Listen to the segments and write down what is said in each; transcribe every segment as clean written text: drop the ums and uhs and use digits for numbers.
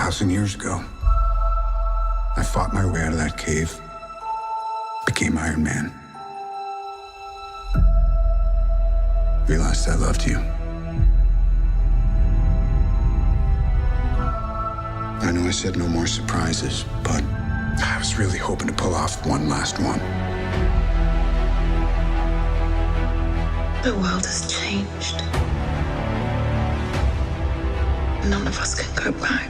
2,000 years ago, I fought my way out of that cave, became Iron Man. Realized I loved you. I know I said no more surprises, but I was really hoping to pull off one last one. The world has changed. None of us can go back.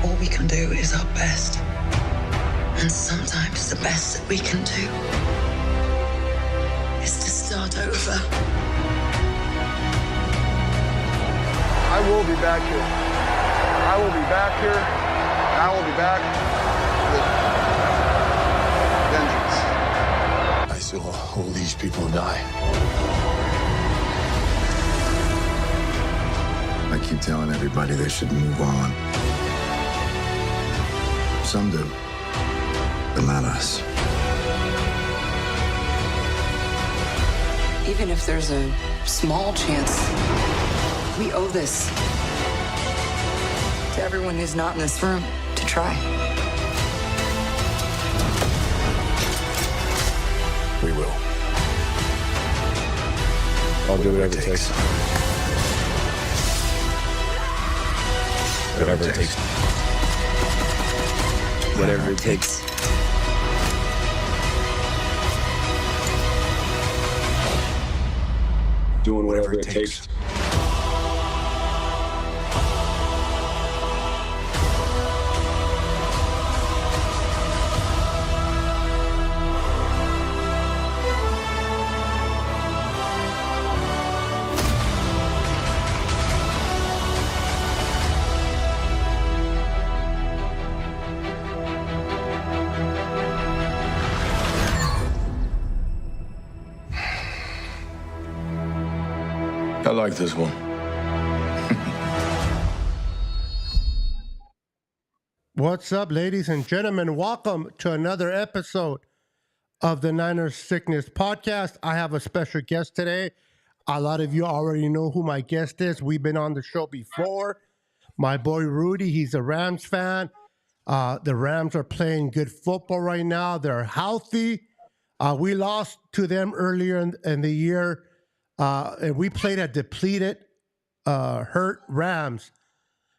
All we can do is our best. And sometimes the best that we can do is to start over. I will be back here. I will be back here. And I will be back with vengeance. I saw all these people die. I keep telling everybody they should move on. Some do, but not us. Even if there's a small chance, we owe this to everyone who's not in this room to try. We will. I'll do whatever it takes. Whatever it takes. Whatever it takes. Doing whatever it takes. I like this one. What's up, ladies and gentlemen? Welcome to another episode of the Niners Sickness Podcast. I have a special guest today. A lot of you already know who my guest is. We've been on the show before. My boy Rudy, he's a Rams fan. The Rams are playing good football right now. They're healthy. We lost to them earlier in the year. And we played a depleted, hurt Rams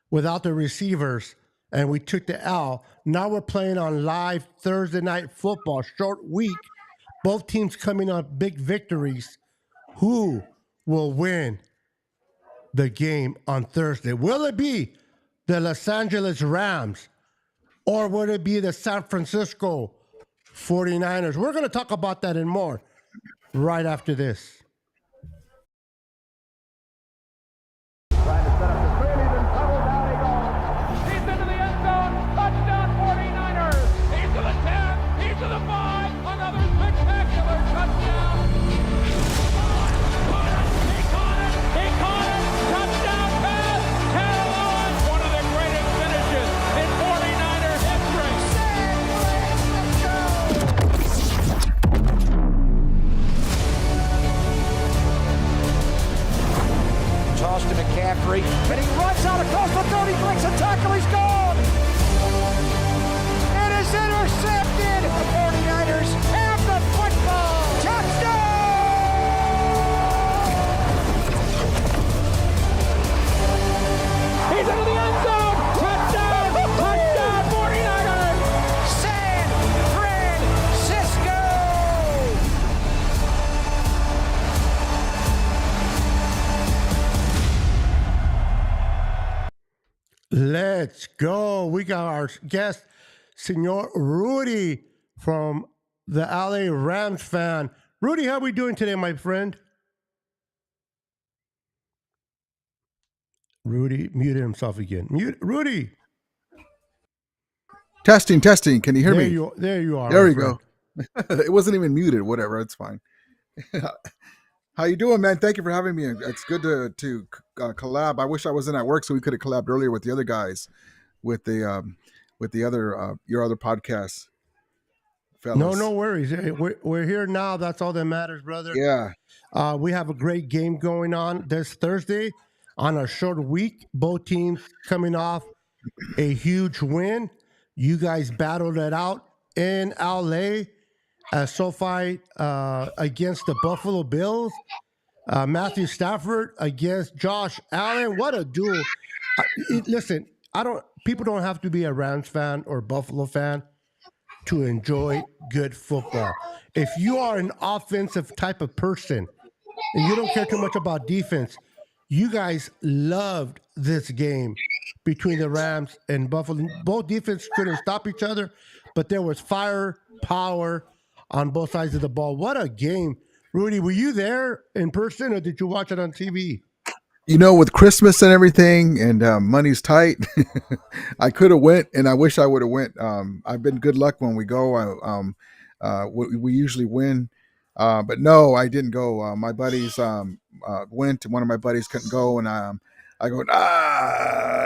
without the receivers, and we took the L. Now we're playing on live Thursday night football, short week. Both teams coming on big victories. Who will win the game on Thursday? Will it be the Los Angeles Rams, or will it be the San Francisco 49ers? We're going to talk about that and more right after this. Trying to set up the screen, he's in trouble, down he goes. He's into the end zone, touchdown 49ers. He's to the 10, he's to the 5, another spectacular touchdown. He caught it, touchdown pass, Carolina. One of the greatest finishes in 49ers history. Toss to McCaffrey, and he runs out across the 30, breaks a tackle, he's gone! It is intercepted! The 49ers have the football! Touchdown! He's into the end zone, touchdown, touchdown 49ers. San Francisco! Let's go. We got our guest, Senor Rudy from the LA Rams fan. Rudy, how are we doing today, my friend? Rudy muted himself again. Rudy. Testing. Can you hear me? There you are. There we go. It wasn't even muted. Whatever. It's fine. How you doing, man? Thank you for having me. It's good to collab. I wish I wasn't at work so we could have collabed earlier with the other guys, with the other your other podcasts. fellas. No worries. We're here now. That's all that matters, brother. Yeah. We have a great game going on this Thursday on a short week. Both teams coming off a huge win. You guys battled it out in LA at SoFi against the Buffalo Bills. Matthew Stafford against Josh Allen. What a duel! Listen, people don't have to be a Rams fan or Buffalo fan to enjoy good football. If you are an offensive type of person and you don't care too much about defense, you guys loved this game between the Rams and Buffalo. Both defense couldn't stop each other, but there was power on both sides of the ball. What a game. Rudy, were you there in person or did you watch it on TV? With Christmas and everything and money's tight, I could have went, and I wish I would have went. I've been good luck when we go. We usually win, but no, I didn't go. My buddies went, and one of my buddies couldn't go, and I go,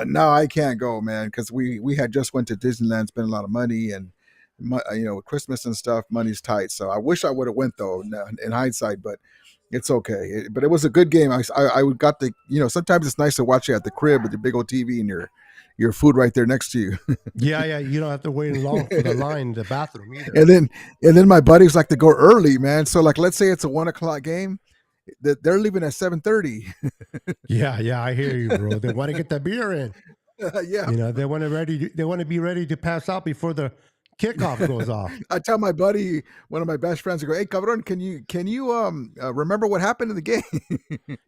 no, I can't go, man, because we had just went to Disneyland, spent a lot of money, and with Christmas and stuff, money's tight. So I wish I would have went though, in hindsight, but. It's okay, but it was a good game. I got the sometimes it's nice to watch it at the crib with your big old TV and your food right there next to you. Yeah, you don't have to wait long for the line in the bathroom either. And then my buddies like to go early, man. So like, let's say it's a 1:00 game, they're leaving at 7:30. Yeah, I hear you, bro. They want to get the beer in. Yeah, they want to be ready to pass out before the kickoff goes off. I tell my buddy, one of my best friends, I go, "Hey, cabron, can you remember what happened in the game?"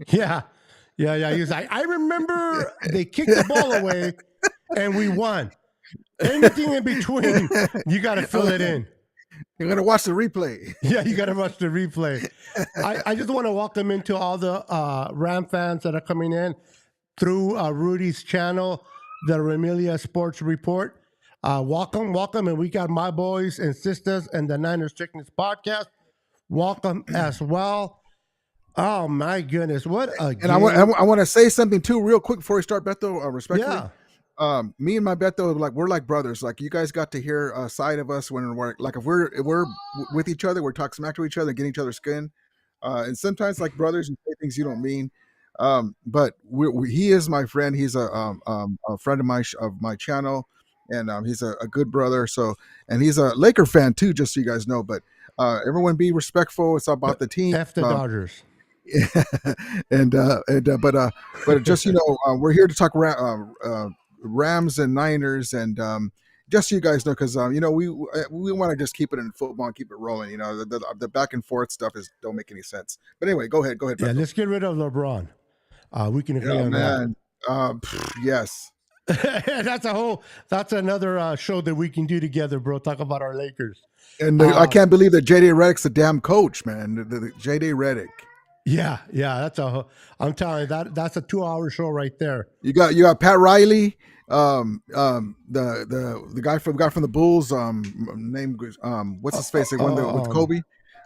Yeah. He was like, "I remember they kicked the ball away, and we won. Anything in between, you got to fill it in. You're gonna watch the replay." Yeah, you got to watch the replay. I just want to welcome into all the Ram fans that are coming in through Rudy's channel, the Remilia Sports Report. Welcome, and we got my boys and sisters and the Niners Sickness Podcast. Welcome as well. Oh my goodness, what a game! And I want to say something too, real quick before we start, Beto. Respectfully, yeah. Me and my Beto, we're like brothers. Like, you guys got to hear a side of us when we're like, if we're with each other, we're talking smack to each other, getting each other's skin. And sometimes, like brothers, you say things you don't mean. But he is my friend. He's a friend of my channel. And he's a good brother. So, and he's a Laker fan too, just so you guys know. But everyone be respectful. It's about the team. F the Dodgers. But just we're here to talk Rams and Niners, and just so you guys know, because we want to just keep it in football and keep it rolling. The back and forth stuff don't make any sense. But anyway, go ahead. Yeah, Beto. let's get rid of LeBron. We can agree on that. Yes. That's another show that we can do together, bro. Talk about our Lakers. And I can't believe that JD Redick's a damn coach, man. The JD Redick. Yeah. I'm telling you, that's a 2-hour show right there. You got Pat Riley, the guy from the Bulls, name what's his face? They won with Kobe.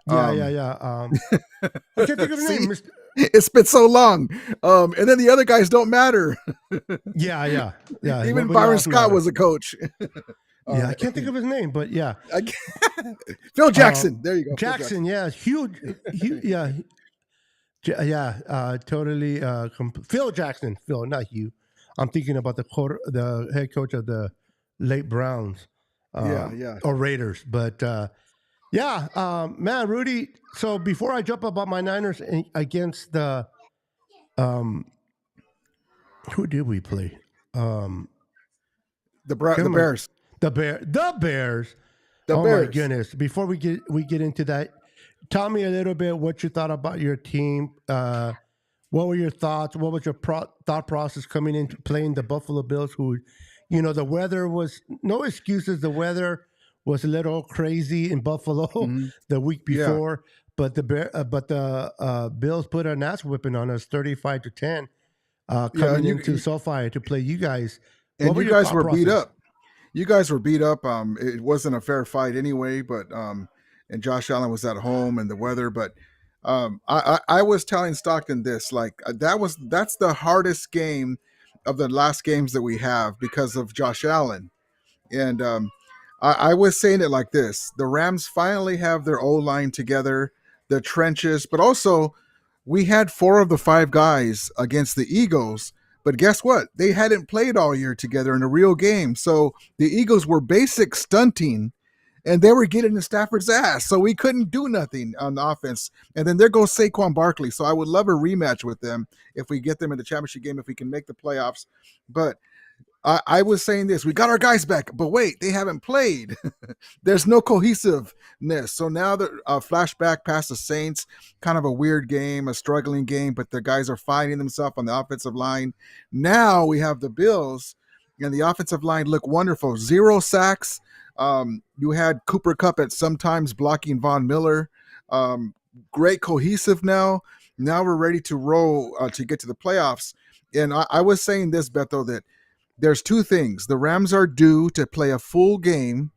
Yeah. I can't think of his name. It's been so long. And then the other guys don't matter. Yeah. Even Byron Scott was a coach. I can't think of his name, but yeah. Phil Jackson. There you go. Jackson, yeah. Huge. Totally. Phil Jackson. Phil, not Hugh. I'm thinking about the head coach of the late Browns. Or Raiders. But man, Rudy. So before I jump about my Niners against the, who did we play? The Bears. The Bears. My goodness! Before we get into that, tell me a little bit what you thought about your team. What were your thoughts? What was your thought process coming into playing the Buffalo Bills? Who, the weather was no excuses. The weather was a little crazy in Buffalo the week before, but the Bills put an ass whipping on us, 35-10, coming into SoFi to play you guys. And you guys were beat up. You guys were beat up. It wasn't a fair fight anyway, but and Josh Allen was at home and the weather. But I was telling Stockton this, like that's the hardest game of the last games that we have because of Josh Allen. And I was saying it like this: the Rams finally have their O line together, the trenches, but also we had 4 of the 5 guys against the Eagles. But guess what? They hadn't played all year together in a real game, so the Eagles were basic stunting, and they were getting in Stafford's ass. So we couldn't do nothing on the offense. And then there goes Saquon Barkley. So I would love a rematch with them if we get them in the championship game, if we can make the playoffs. But I was saying this: we got our guys back, but wait, they haven't played. There's no cohesiveness. So now the flashback past the Saints, kind of a weird game, a struggling game, but the guys are finding themselves on the offensive line. Now we have the Bills, and the offensive line look wonderful. 0 sacks. You had Cooper Kupp at sometimes blocking Von Miller. Great cohesive now. Now we're ready to roll to get to the playoffs. And I was saying this, Beto, that there's 2 things. The Rams are due to play a full game,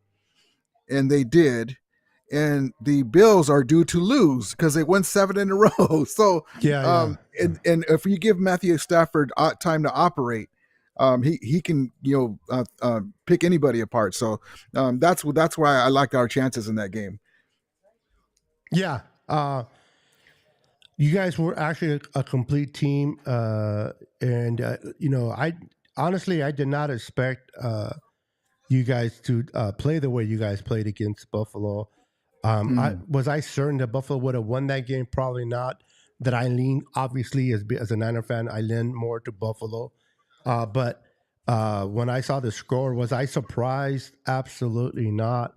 and they did. And the Bills are due to lose because they won 7 in a row. So, Yeah. And if you give Matthew Stafford time to operate, he can pick anybody apart. So that's why I liked our chances in that game. Yeah. You guys were actually a complete team. And I honestly, I did not expect you guys to play the way you guys played against Buffalo. Was I certain that Buffalo would have won that game? Probably not. That I lean, obviously, as a Niner fan, I lean more to Buffalo. But when I saw the score, was I surprised? Absolutely not.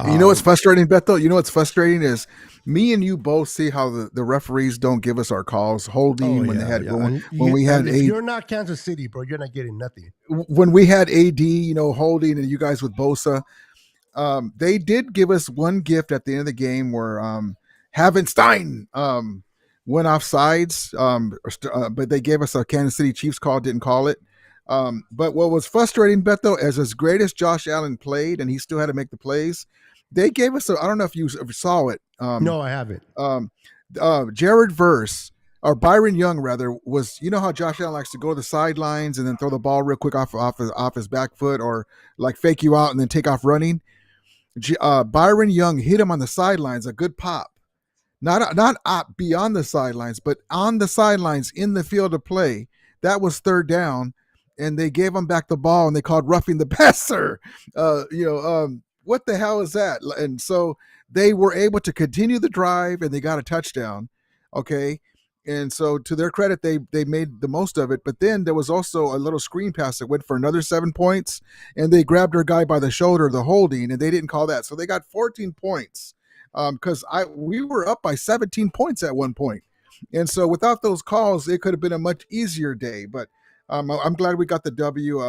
You know what's frustrating, Beto? You know what's frustrating is me and you both see how the referees don't give us our calls. Holding when they had when we had if you're not Kansas City, bro, you're not getting nothing. When we had AD, holding, and you guys with Bosa, they did give us one gift at the end of the game where Havenstein went off sides, but they gave us a Kansas City Chiefs call, didn't call it. But what was frustrating, Beto, as great as Josh Allen played, and he still had to make the plays, they gave us I don't know if you ever saw it. No, I haven't. Jared Verse, or Byron Young rather, was, how Josh Allen likes to go to the sidelines and then throw the ball real quick off his back foot, or like fake you out and then take off running. Byron Young hit him on the sidelines, a good pop. Not beyond the sidelines, but on the sidelines in the field of play. That was 3rd down, and they gave him back the ball, and they called roughing the passer. What the hell is that? And so they were able to continue the drive, and they got a touchdown. Okay. And so to their credit, they made the most of it. But then there was also a little screen pass that went for another 7 points, and they grabbed their guy by the shoulder, the holding, and they didn't call that. So they got 14 points because we were up by 17 points at one point. And so without those calls, it could have been a much easier day. But I'm glad we got the W.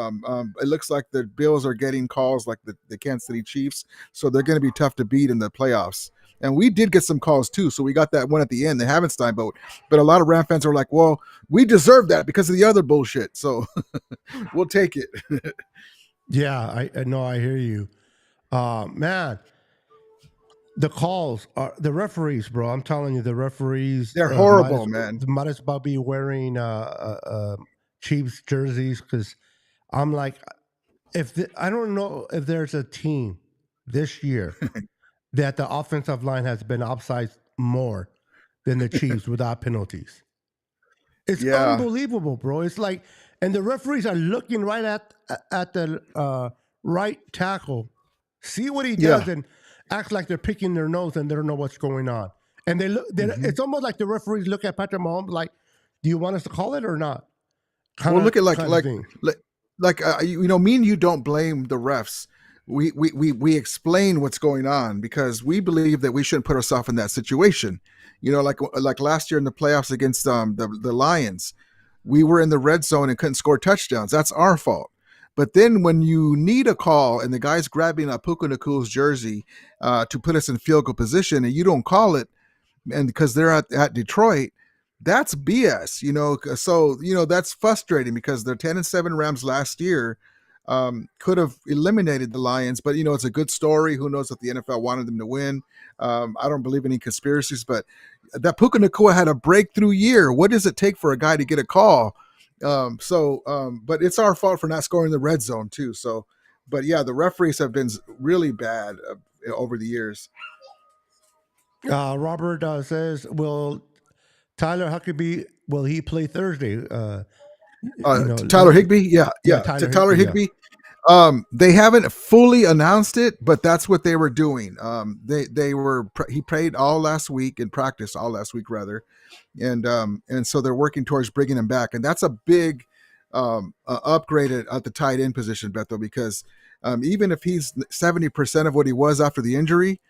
It looks like the Bills are getting calls like the Kansas City Chiefs, so they're going to be tough to beat in the playoffs. And we did get some calls too, so we got that one at the end, the Havenstein vote. But a lot of Ram fans are like, well, we deserve that because of the other bullshit, so we'll take it. Yeah, I know, I hear you. Man, the calls are the referees, bro. I'm telling you, the referees, they're horrible, man. Might as well be wearing Chiefs jerseys, because I'm like, I don't know if there's a team this year that the offensive line has been offside more than the Chiefs without penalties. It's unbelievable, bro. It's like, and the referees are looking right at the right tackle, see what he does, and act like they're picking their nose and they don't know what's going on. And they look. It's almost like the referees look at Patrick Mahomes like, "Do you want us to call it or not?" Look at me and you don't blame the refs. We explain what's going on because we believe that we shouldn't put ourselves in that situation. Like last year in the playoffs against the Lions, we were in the red zone and couldn't score touchdowns. That's our fault. But then when you need a call and the guy's grabbing a Puka Naku's jersey to put us in field goal position and you don't call it, and because they're at Detroit, that's BS, So, that's frustrating because the 10-7 Rams last year could have eliminated the Lions, but it's a good story. Who knows if the NFL wanted them to win? I don't believe any conspiracies, but that Puka Nacua had a breakthrough year. What does it take for a guy to get a call? But it's our fault for not scoring the red zone too. So but yeah, the referees have been really bad over the years. Robert says, "Will Tyler Huckabee will he play Thursday?" Tyler Higbee, yeah, Tyler Tyler Higbee, yeah. Higbee. They haven't fully announced it, but that's what they were doing. He played all last week in practice, all last week rather, and so they're working towards bringing him back, and that's a big upgrade at the tight end position, Beto, because even if he's 70% of what he was after the injury,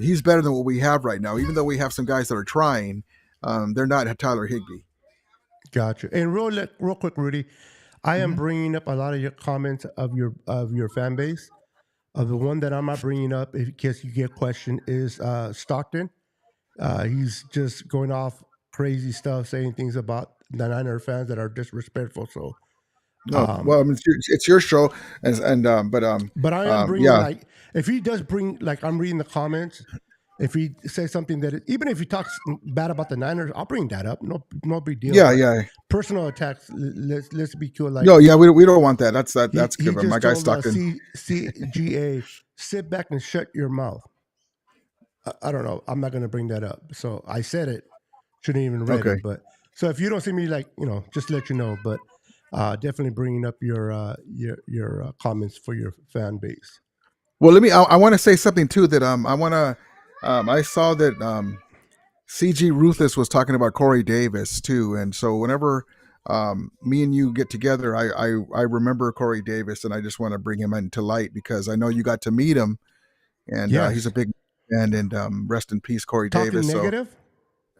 he's better than what we have right now. Even though we have some guys that are trying, they're not Tyler Higbee. Gotcha. And real quick, Rudy, I am bringing up a lot of your comments of your fan base. The one that I'm not bringing up, in case you get questioned, is Stockton. He's just going off crazy stuff, saying things about the Niner fans that are disrespectful. So, No, well, I mean, it's your show, but I am bringing like if he does bring like I'm reading the comments. If he says something even if he talks bad about the Niners, I'll bring that up. No big deal. Yeah. Personal attacks. Let's be cool. Like, no, yeah, we don't want that. That's he good. My guy Stockton. CGA, sit back and shut your mouth. I don't know. I'm not going to bring that up. So I said it. Shouldn't even read it. But so if you don't see me, like, just let you know. But definitely bringing up your comments for your fan base. Well, I want to say something too that I saw that CG Ruthless was talking about Corey Davis too, and so whenever me and you get together, I remember Corey Davis, and I just want to bring him into light because I know you got to meet him, and he's a big fan, and rest in peace, Corey Davis. Negative?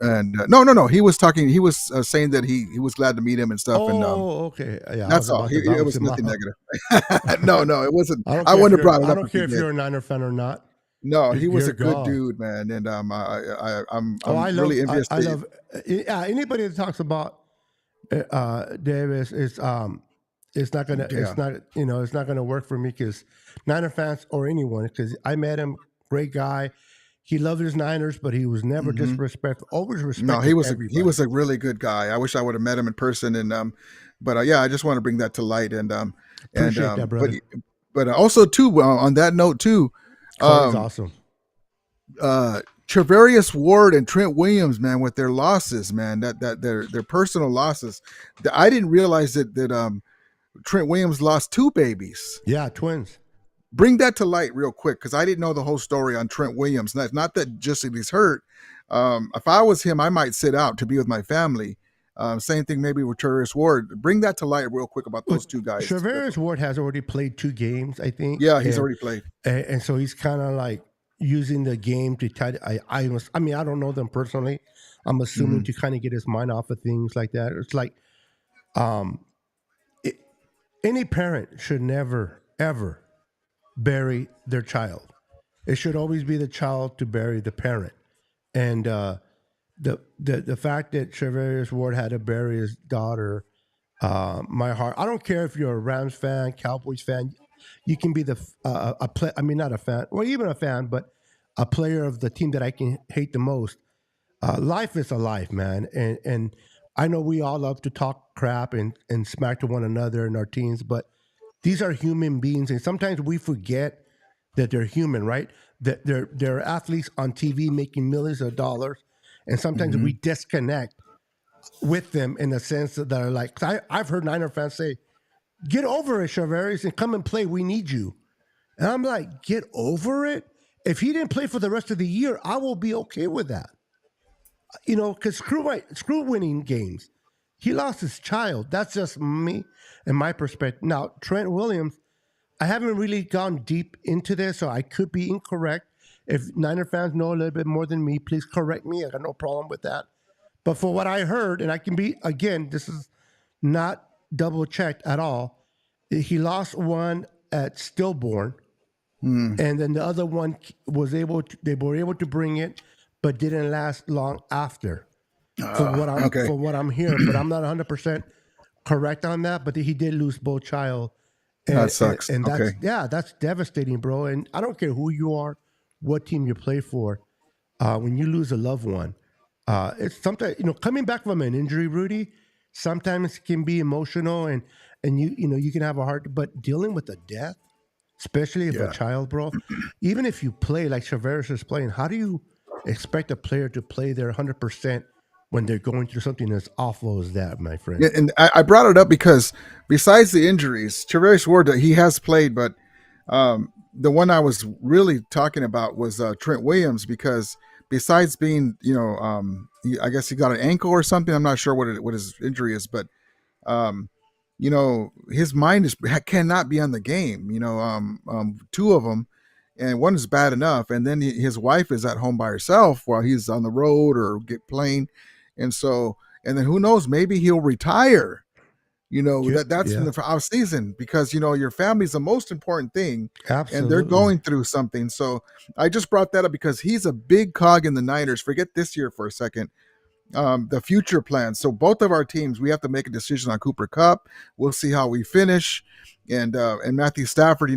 And no, he was talking. He was saying that he was glad to meet him and stuff. Okay, yeah, that's all. It was nothing negative. No, it wasn't. I wouldn't have brought it up. I don't care if you're a Niner fan or not. No, he was a good dude, man, and I'm really envious. I love anybody that talks about Davis is it's not gonna it's not gonna work for me because Niner fans or anyone, because I met him, great guy. He loved his Niners, but he was never disrespectful. Always respected. No, he was a really good guy. I wish I would have met him in person, and but I just want to bring that to light, and appreciate that, brother. But also too on that note too. Awesome. Travarius Ward and Trent Williams, man, with their losses, man, that their personal losses. I didn't realize that Trent Williams lost 2 babies. Yeah, twins. Bring that to light real quick, because I didn't know the whole story on Trent Williams. Not that just that he's hurt. If I was him, I might sit out to be with my family. Same thing maybe with Travarius Ward. Bring that to light real quick about those 2 guys. Travarius Ward has already played 2 games, I think. Yeah, he's already played. And so he's kind of like using the game to try to, I mean, I don't know them personally. I'm assuming to kind of get his mind off of things like that. It's like any parent should never, ever bury their child. It should always be the child to bury the parent. And the fact that Travarius Ward had to bury his daughter, my heart. I don't care if you're a Rams fan, Cowboys fan. You can be not a fan, or even a fan, but a player of the team that I can hate the most. Life is a life, man. And I know we all love to talk crap and smack to one another in our teams, but these are human beings, and sometimes we forget that they're human, right? That they're athletes on TV making millions of dollars, and sometimes we disconnect with them in the sense that they're like, I've heard Niner fans say, "Get over it, Travarius, and come and play. We need you." And I'm like, get over it? If he didn't play for the rest of the year, I will be okay with that. Because screw winning games. He lost his child. That's just me and my perspective. Now, Trent Williams, I haven't really gone deep into this, so I could be incorrect. If Niner fans know a little bit more than me, please correct me. I got no problem with that. But for what I heard, and I can be, again, this is not double checked at all. He lost one at stillborn, and then the other one they were able to bring it, but didn't last long after. From what I'm hearing, but I'm not 100% correct on that. But he did lose both child. That sucks. And that's devastating, bro. And I don't care who you are, what team you play for. When you lose a loved one, it's sometimes, coming back from an injury, Rudy, sometimes it can be emotional and you can have a heart, but dealing with a death, especially if a Yeah. child, bro. Even if you play like Chaveras is playing, how do you expect a player to play their 100% when they're going through something as awful as that, my friend? Yeah, and I brought it up because besides the injuries, Chaveris Ward, he has played, but the one I was really talking about was Trent Williams, because besides being, I guess he got an ankle or something. I'm not sure what his injury is, but um, his mind cannot be on the game. Two of them, and one is bad enough, and then his wife is at home by herself while he's on the road or get playing, and so, and then who knows, maybe he'll retire. That's in Yeah, the off season, because your family's the most important thing, and they're absolutely. going through something. So I just brought that up because he's a big cog in the Niners. Forget this year for a second. The future plans. So both of our teams, we have to make a decision on Cooper Kupp. We'll see how we finish, and Matthew Stafford.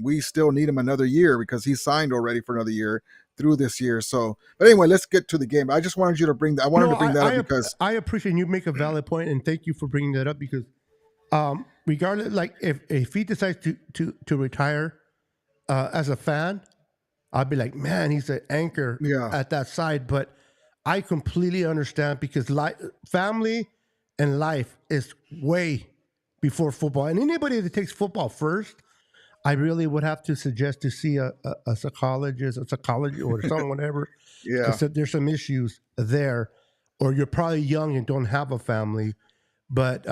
We still need him another year because he's signed already for another year through this year. So, but anyway, let's get to the game. I just wanted you to bring that. I wanted to bring that up because I appreciate, you make a valid point, and thank you for bringing that up, because regardless, like if he decides to retire as a fan, I'd be like, man, he's an anchor at that side. But I completely understand, because family and life is way before football. And anybody that takes football first, I really would have to suggest to see a psychologist or someone, whatever, yeah, because there's some issues there. Or you're probably young and don't have a family. But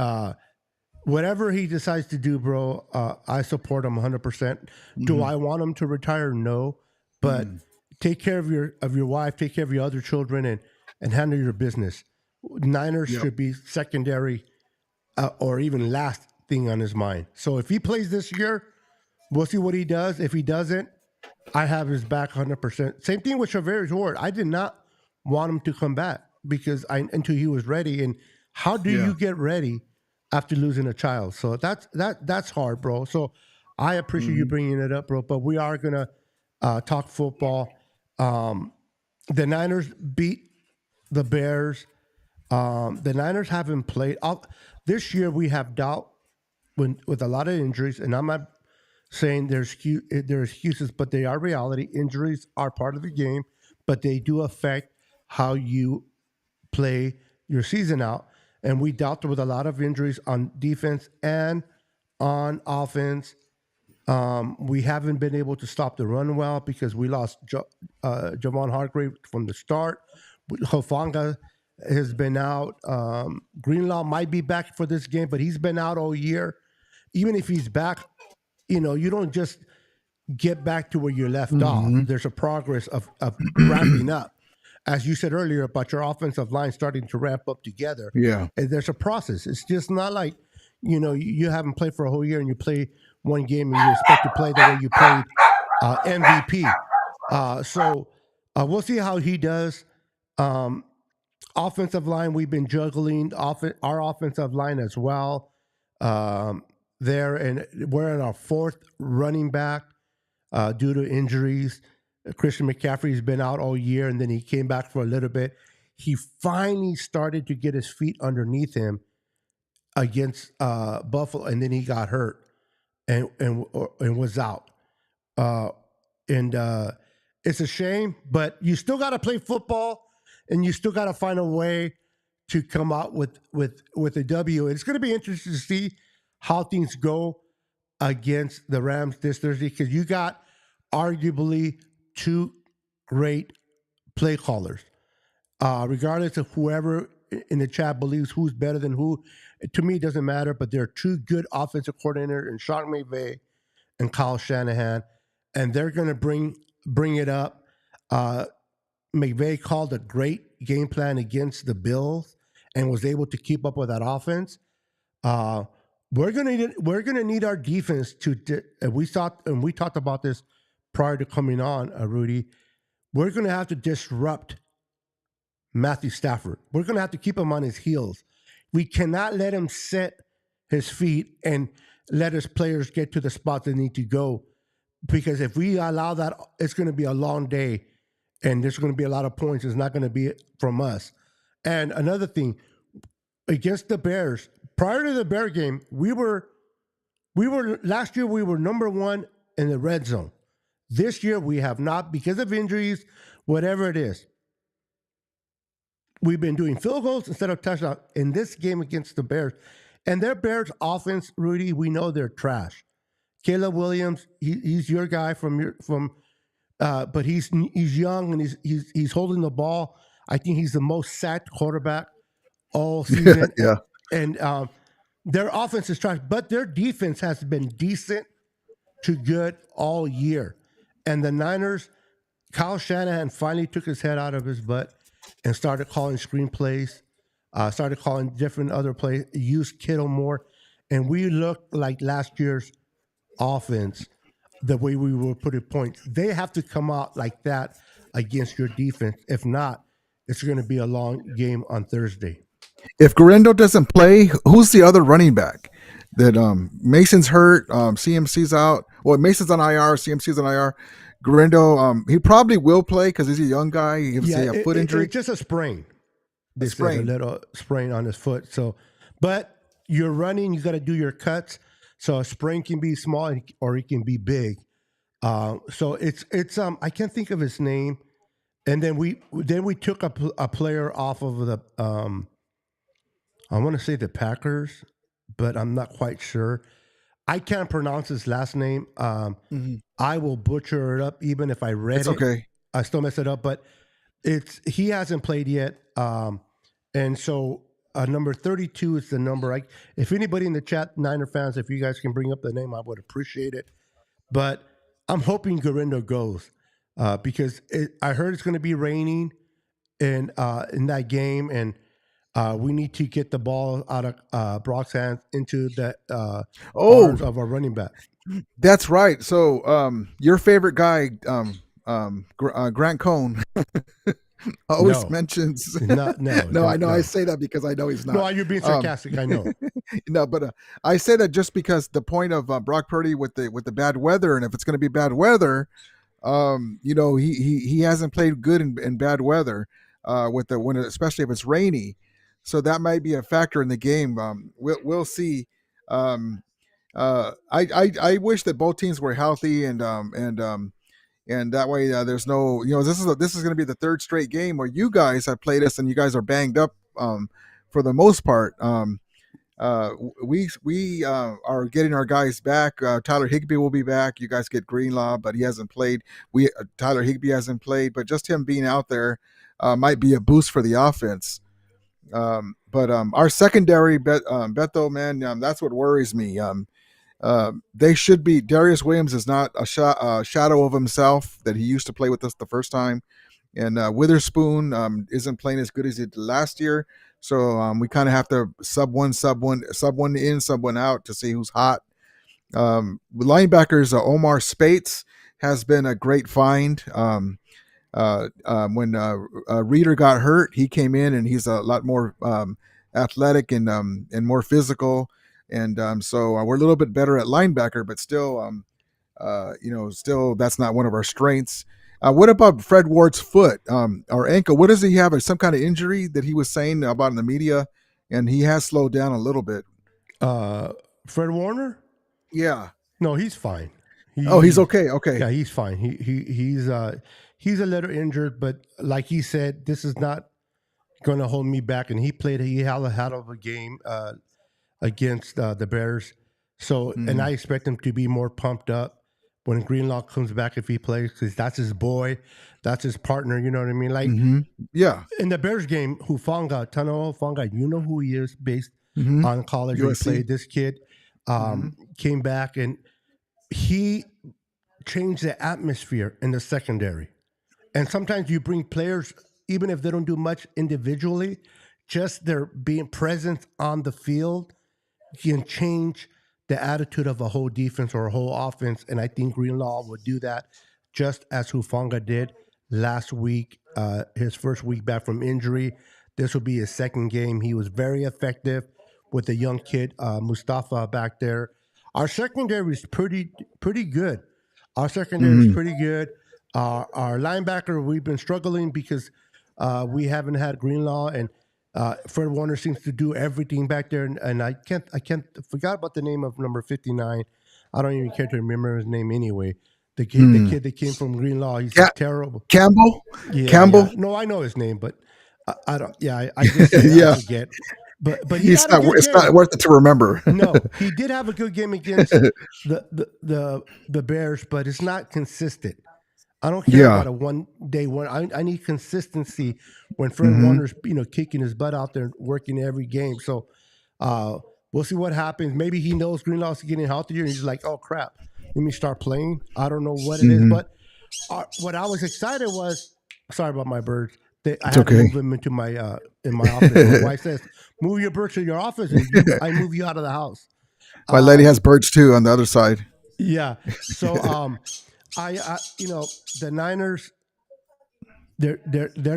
whatever he decides to do, bro, I support him 100%. Do I want him to retire? No. But take care of your wife, take care of your other children, and handle your business. Niners should be secondary or even last thing on his mind. So if he plays this year, we'll see what he does. If he doesn't, I have his back 100%. Same thing with Chaveras Ward. I did not want him to come back until he was ready. And how do you get ready after losing a child? So that's hard, bro. So I appreciate you bringing it up, bro. But we are gonna talk football. The Niners beat the Bears. The Niners haven't played this year. We have doubt with a lot of injuries, and I'm not saying there's excuses, but they are reality. Injuries are part of the game, but they do affect how you play your season out. And we dealt with a lot of injuries on defense and on offense. We haven't been able to stop the run well because we lost Javon Hargrave from the start. Hofanga has been out. Greenlaw might be back for this game, but he's been out all year. Even if he's back, you don't just get back to where you left off. There's a progress of ramping up. As you said earlier about your offensive line starting to ramp up together. Yeah. And there's a process. It's just not like, you haven't played for a whole year and you play one game and you expect to play the way you played MVP. So we'll see how he does. Offensive line, we've been juggling our offensive line as well. There, and we're in our fourth running back due to injuries. Christian McCaffrey's been out all year, and then he came back for a little bit. He finally started to get his feet underneath him against Buffalo, and then he got hurt and was out. And it's a shame, but you still got to play football, and you still got to find a way to come out with a W. It's going to be interesting to see how things go against the Rams this Thursday, because you got arguably two great play callers. Regardless of whoever in the chat believes who's better than who, to me it doesn't matter, but there are two good offensive coordinators in Sean McVay and Kyle Shanahan, and they're going to bring it up. McVay called a great game plan against the Bills and was able to keep up with that offense. We're gonna need our defense and we talked about this prior to coming on, Rudy. We're gonna have to disrupt Matthew Stafford. We're gonna have to keep him on his heels. We cannot let him set his feet and let his players get to the spots they need to go, because if we allow that, it's gonna be a long day, and there's gonna be a lot of points. It's not gonna be from us. And another thing, against the Bears, prior to the Bear game, we were last year we were number one in the red zone. This year, we have not, because of injuries, whatever it is. We've been doing field goals instead of touchdowns in this game against the Bears. And their Bears offense, Rudy, we know they're trash. Caleb Williams, he's your guy but he's young and he's holding the ball. I think he's the most sacked quarterback all season. Yeah. And their offense is trash, but their defense has been decent to good all year. And the Niners, Kyle Shanahan finally took his head out of his butt and started calling screenplays, started calling different other plays, used Kittle more. And we looked like last year's offense, the way we were putting points. They have to come out like that against your defense. If not, it's going to be a long game on Thursday. If Guerrero doesn't play, who's the other running back? That Mason's hurt, CMC's out. Well, Mason's on IR, CMC's on IR. Guerrero, he probably will play because he's a young guy. He has a foot injury. It's just a sprain. They said sprain. a little sprain on his foot. So, but you're running, you got to do your cuts. So a sprain can be small or it can be big. So it's I can't think of his name. And then we took a player off of the I want to say the Packers, but I'm not quite sure. I can't pronounce his last name. I will butcher it up even if I read it. Okay. I still mess it up, but he hasn't played yet. And so number 32 is the number. If anybody in the chat, Niner fans, if you guys can bring up the name, I would appreciate it. But I'm hoping Guerrero goes because I heard it's going to be raining in that game, and we need to get the ball out of Brock's hands into the arms of our running back. That's right. So your favorite guy, Grant Cohn, always mentions. No, I know. I say that because I know he's not. No, you're being sarcastic. I know. No, but I say that just because the point of Brock Purdy with the bad weather, and if it's going to be bad weather, he hasn't played good in bad weather especially if it's rainy. So that might be a factor in the game. We'll see. I wish that both teams were healthy and that way there's no, this is going to be the third straight game where you guys have played us and you guys are banged up for the most part. We are getting our guys back. Tyler Higbee will be back. You guys get Greenlaw, but he hasn't played. Tyler Higbee hasn't played, but just him being out there might be a boost for the offense. But our secondary, Beto, man, that's what worries me. They should be. Darius Williams is not a shadow of himself that he used to play with us the first time, and Witherspoon isn't playing as good as he did last year. So we kind of have to sub one in, sub one out to see who's hot. Linebackers, Omar Spates has been a great find. When Reader got hurt, he came in and he's a lot more athletic and more physical. And so we're a little bit better at linebacker, but still, still that's not one of our strengths. What about Fred Ward's foot, or ankle? What does he have? Some kind of injury that he was saying about in the media, and he has slowed down a little bit. Fred Warner? Yeah. No, he's fine. He's okay. Okay. Yeah, he's fine. He's a little injured, but like he said, this is not going to hold me back. And he had a hell of a game against the Bears. So, and I expect him to be more pumped up when Greenlaw comes back if he plays, because that's his boy, that's his partner. You know what I mean? Like, yeah. In the Bears game, Tanoa Hufanga, you know who he is based on college. He played. This kid came back and he changed the atmosphere in the secondary. And sometimes you bring players, even if they don't do much individually, just their being present on the field can change the attitude of a whole defense or a whole offense. And I think Greenlaw would do that just as Hufanga did last week, his first week back from injury. This will be his second game. He was very effective with the young kid, Mustafa, back there. Our secondary is pretty good. Our secondary is pretty good. Our linebacker, we've been struggling because we haven't had Greenlaw, and Fred Warner seems to do everything back there. And I forgot about the name of number 59. I don't even care to remember his name anyway. The Hmm. kid that came from Greenlaw, he's Ca- terrible. Campbell, Yeah, yeah. Campbell. No, I know his name, but I don't. Yeah, I just say I Yeah, forget. But he had a good it's game. not worth it to remember. No, he did have a good game against the Bears, but it's not consistent. I don't care Yeah. about a one day one. I need consistency when Fred Hmm. Warner's kicking his butt out there working every game. So uh, we'll see what happens. Maybe he knows Greenlaw's getting healthier and he's like, oh crap, let me start playing. I don't know what it is, Hmm. but what I was excited was sorry about my birds. I It's had to okay. move them into my in my office. My wife says, "Move your birds to your office, and I move you out of the house." My lady Um, has birds too on the other side. yeah. So I the Niners they're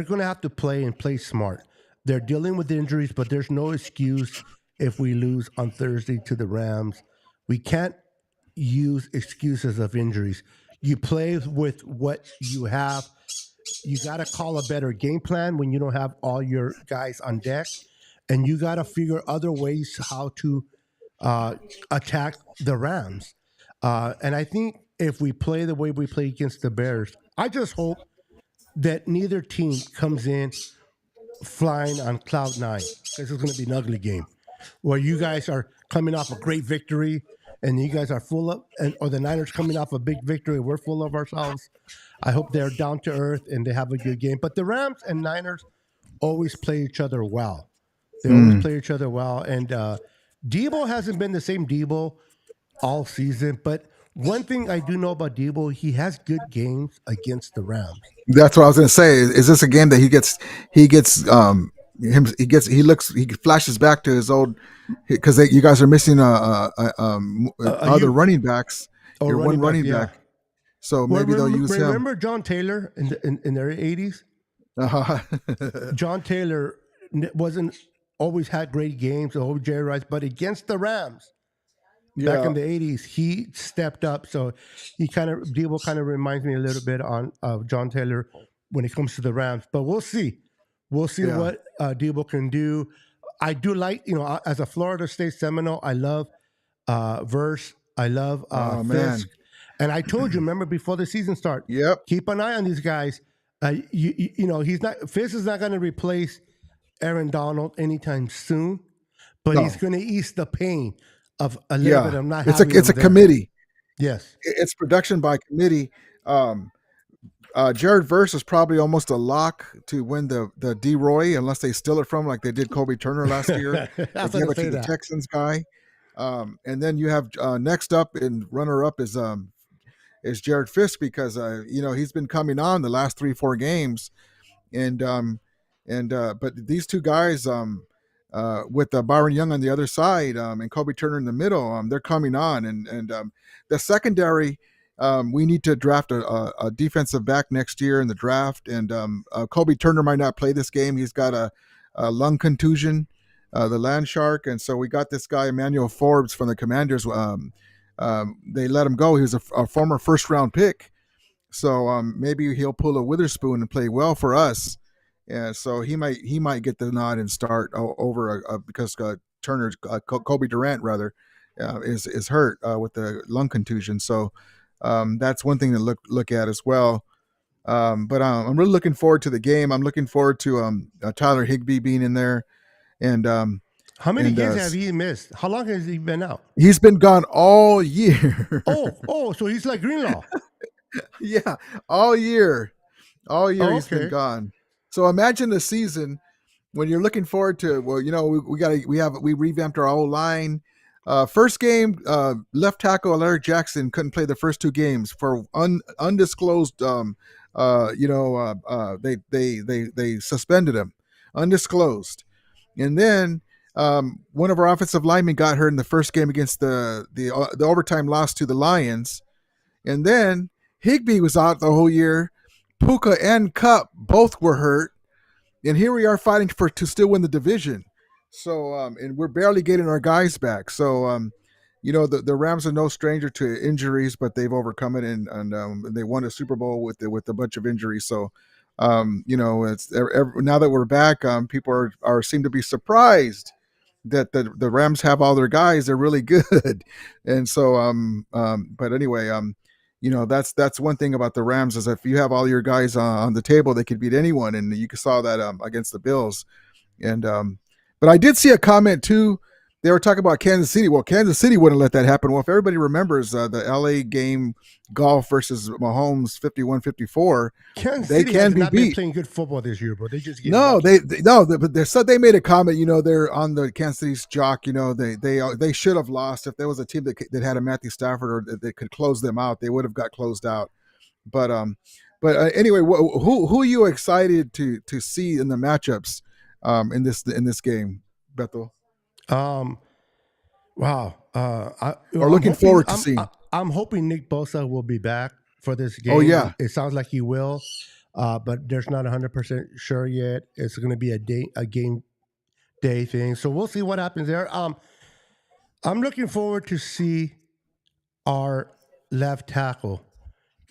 going to have to play and play smart. They're dealing with injuries, but there's no excuse if we lose on Thursday to the Rams. We can't use excuses of injuries. You play with what you have. You got to call a better game plan when you don't have all your guys on deck, and you got to figure other ways how to uh, attack the Rams. And I think if we play the way we play against the Bears, I just hope that neither team comes in flying on cloud nine because it's going to be an ugly game where you guys are coming off a great victory and you guys are full of, or the Niners coming off a big victory. We're full of ourselves. I hope they're down to earth and they have a good game. But the Rams and Niners always play each other well. They always Mm. play each other well. And Debo hasn't been the same Debo all season. But one thing I do know about Debo, he has good games against the Rams. That's what I was going to say. Is this a game that he gets he flashes back to his old, because you guys are missing other You running backs. or You're one running backs, running yeah. back, so Well, maybe they'll use him. remember John Taylor in their 80s? Uh-huh. John Taylor wasn't always had great games, or Jerry Rice, but against the Rams back Yeah. in the 80s, he stepped up. So Debo kind of reminds me a little bit of John Taylor when it comes to the Rams. But we'll see. We'll see Yeah. what Debo can do. I do like, as a Florida State Seminole, I love Verse. I love Oh man. Fisk. And I told you, remember before the season start, Yep. keep an eye on these guys. Fisk is not going to replace Aaron Donald anytime soon, but he's No. going to ease the pain of a little bit Yeah. of not It's having a him there. committee. Yes. It's production by committee. Jared Verse is probably almost a lock to win the D Roy unless they steal it from him like they did Kobe Turner last year. I They was give going to it say to the that. Texans guy. And then you have next up and runner up is Jared Fisk because he's been coming on the last 3-4 games, and but these two guys with Byron Young on the other side and Kobe Turner in the middle, they're coming on, and the secondary. We need to draft a defensive back next year in the draft, and Kobe Turner might not play this game. He's got a lung contusion, the land shark, and so we got this guy Emmanuel Forbes from the Commanders. They let him go. He was a former first round pick, so maybe he'll pull a Witherspoon and play well for us. And so he might get the nod and start over because Turner's Kobe Durant rather is hurt with the lung contusion. So that's one thing to look at as well. But I'm really looking forward to the game. I'm looking forward to Tyler Higbee being in there, and How many games have he missed? How long has he been out? he's been gone all year. So he's like Greenlaw. Yeah, all year. All year Oh, he's been okay. gone. So imagine the season when you're looking forward to. Well, we revamped our whole line. First game, left tackle Larry Jackson couldn't play the first two games for undisclosed. They suspended him, undisclosed, and then one of our offensive linemen got hurt in the first game against the overtime loss to the Lions, and then Higbee was out the whole year. Puka and Cup both were hurt, and here we are fighting to still win the division. So, and we're barely getting our guys back. So, the Rams are no stranger to injuries, but they've overcome it, and they won a Super Bowl with a bunch of injuries. So, it's now that we're back, people are seem to be surprised that the Rams have all their guys. They're really good, and so but anyway, that's one thing about the Rams is if you have all your guys on the table, they could beat anyone, and you saw that against the Bills, and but I did see a comment too. They were talking about Kansas City. Well, Kansas City wouldn't let that happen. Well, if everybody remembers the LA game, Golf versus Mahomes, 51-54, Kansas they City can has be not beat. been playing good football this year, bro. They just get No, lucky. but they said they made a comment. They're on the Kansas City's jock. They should have lost if there was a team that had a Matthew Stafford or that could close them out. They would have got closed out. But anyway, who are you excited to see in the matchups in this game, Bethel? Wow. Or looking forward to seeing. I'm hoping Nick Bosa will be back for this game. Oh, yeah. It sounds like he will, but there's not 100% sure yet. It's going to be a game day thing. So we'll see what happens there. I'm looking forward to see our left tackle,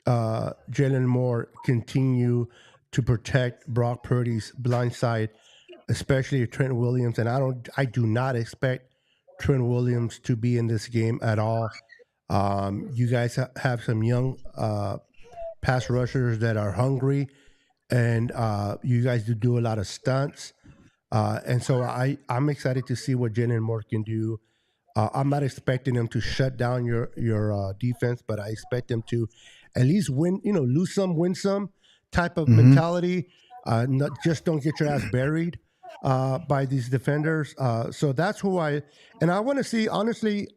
Jalen Moore, continue to protect Brock Purdy's blind side, especially Trent Williams. And I do not expect Trent Williams to be in this game at all. You guys have some young pass rushers that are hungry, and you guys do a lot of stunts. And so I'm excited to see what Jalen Moore can do. I'm not expecting him to shut down your defense, but I expect him to at least win, lose some, win some type of mentality. Not just don't get your ass buried by these defenders. So that's who I want to see, honestly,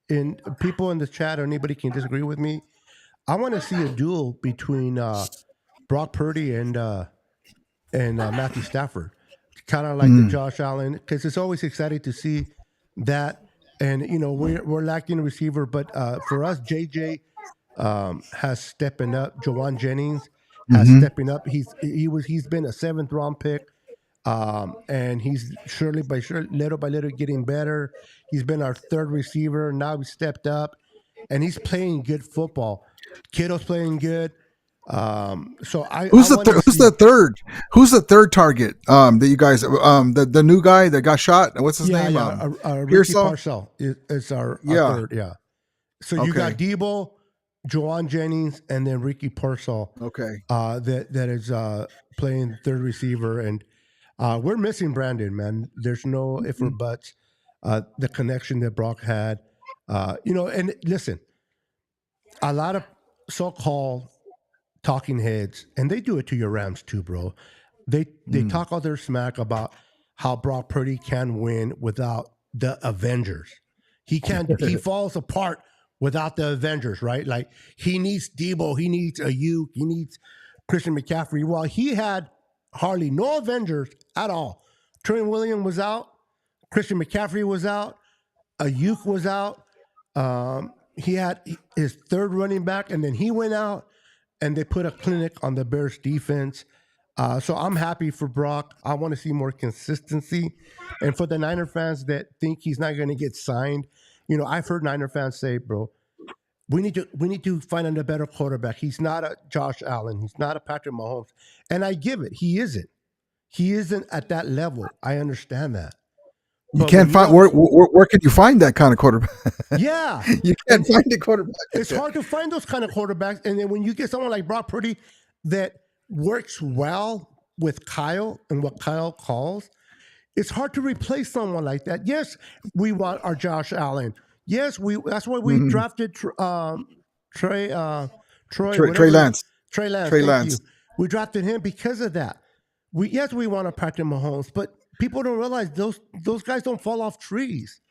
in people in the chat or anybody can disagree with me. I want to see a duel between Brock Purdy and Matthew Stafford, kind of like the Josh Allen, because it's always exciting to see that. And we're lacking a receiver, but for us, JJ has stepping up. Jawan Jennings has stepping up. He's been a 7th round pick. And he's little by little getting better. He's been our 3rd receiver. Now he stepped up, and he's playing good football. Kittle's playing good. So who's the third? Who's the third target? That you guys, the new guy that got shot. What's his name? Ricky Parcell is our third. Yeah. So you got Debo, Jawan Jennings, and then Ricky Parcell. Okay. That is playing 3rd receiver, and we're missing Brandon, man. There's no if or buts. The connection that Brock had, and listen, a lot of so-called talking heads, and they do it to your Rams too, bro. They talk all their smack about how Brock Purdy can win without the Avengers. He falls apart without the Avengers, right? Like he needs Debo, he needs Ayuk, he needs Christian McCaffrey. Well, he had hardly no Avengers at all. Trent Williams was out. Christian McCaffrey was out. Ayuk was out. He had his 3rd running back, and then he went out, and they put a clinic on the Bears defense. So I'm happy for Brock. I want to see more consistency. And for the Niner fans that think he's not going to get signed, I've heard Niner fans say, bro, we need to find a better quarterback. He's not a Josh Allen. He's not a Patrick Mahomes. And I give it. He isn't. He isn't at that level. I understand that. You can't find where can you find that kind of quarterback? Yeah, you can't find a quarterback. It's hard to find those kind of quarterbacks, and then when you get someone like Brock Purdy that works well with Kyle and what Kyle calls, it's hard to replace someone like that. Yes, we want our Josh Allen. Yes, that's why we drafted Trey Lance. Trey Lance. We drafted him because of that. We want to Patrick Mahomes, but people don't realize those guys don't fall off trees.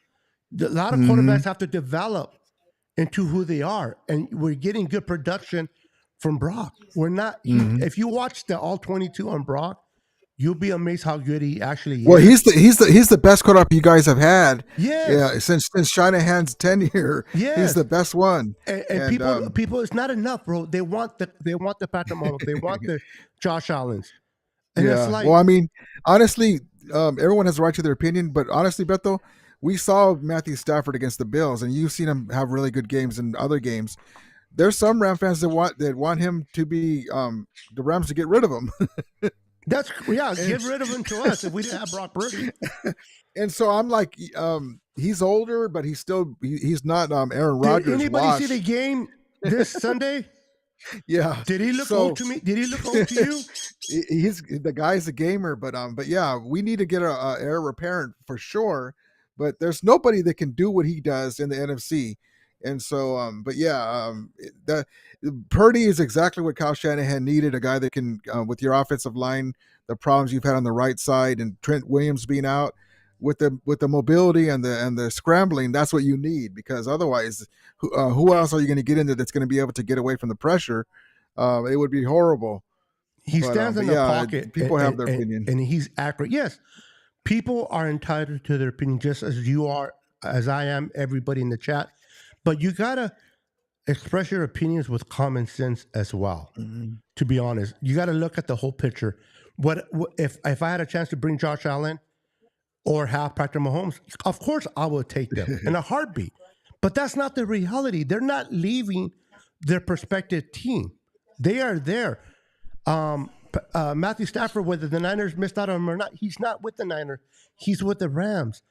A lot of quarterbacks have to develop into who they are, and we're getting good production from Brock. We're not. If you watch the all 22 on Brock, you'll be amazed how good he actually is. Well, he's the best quarterback you guys have had. Yes. Yeah, since Shanahan's tenure. Yes. He's the best one. And people, it's not enough, bro. They want the Patrick Mahomes. They want the Josh Allens. And it's like, well, I mean, honestly, everyone has a right to their opinion, but honestly, Beto, we saw Matthew Stafford against the Bills, and you've seen him have really good games in other games. There's some Ram fans that want him to be the Rams to get rid of him. Get rid of him to us if we didn't have Brock Purdy. And so I'm like, he's older, but he's not Aaron Rodgers. Did anybody see the game this Sunday? Yeah. Did he look old to me? Did he look old to you? He's the guy's a gamer, but yeah, we need to get a heir apparent for sure. But there's nobody that can do what he does in the NFC. And so, the Purdy is exactly what Kyle Shanahan needed, a guy that can, with your offensive line, the problems you've had on the right side, and Trent Williams being out, with the mobility and the scrambling, that's what you need, because otherwise, who else are you going to get in there that's going to be able to get away from the pressure? It would be horrible. He stands in the pocket. People have their opinion, and he's accurate. Yes, people are entitled to their opinion, just as you are, as I am, everybody in the chat. But you gotta express your opinions with common sense as well. Mm-hmm. To be honest, you got to look at the whole picture. What if I had a chance to bring Josh Allen or have Patrick Mahomes? Of course, I would take them in a heartbeat. But that's not the reality. They're not leaving their prospective team. They are there. Matthew Stafford, whether the Niners missed out on him or not, he's not with the Niners. He's with the Rams.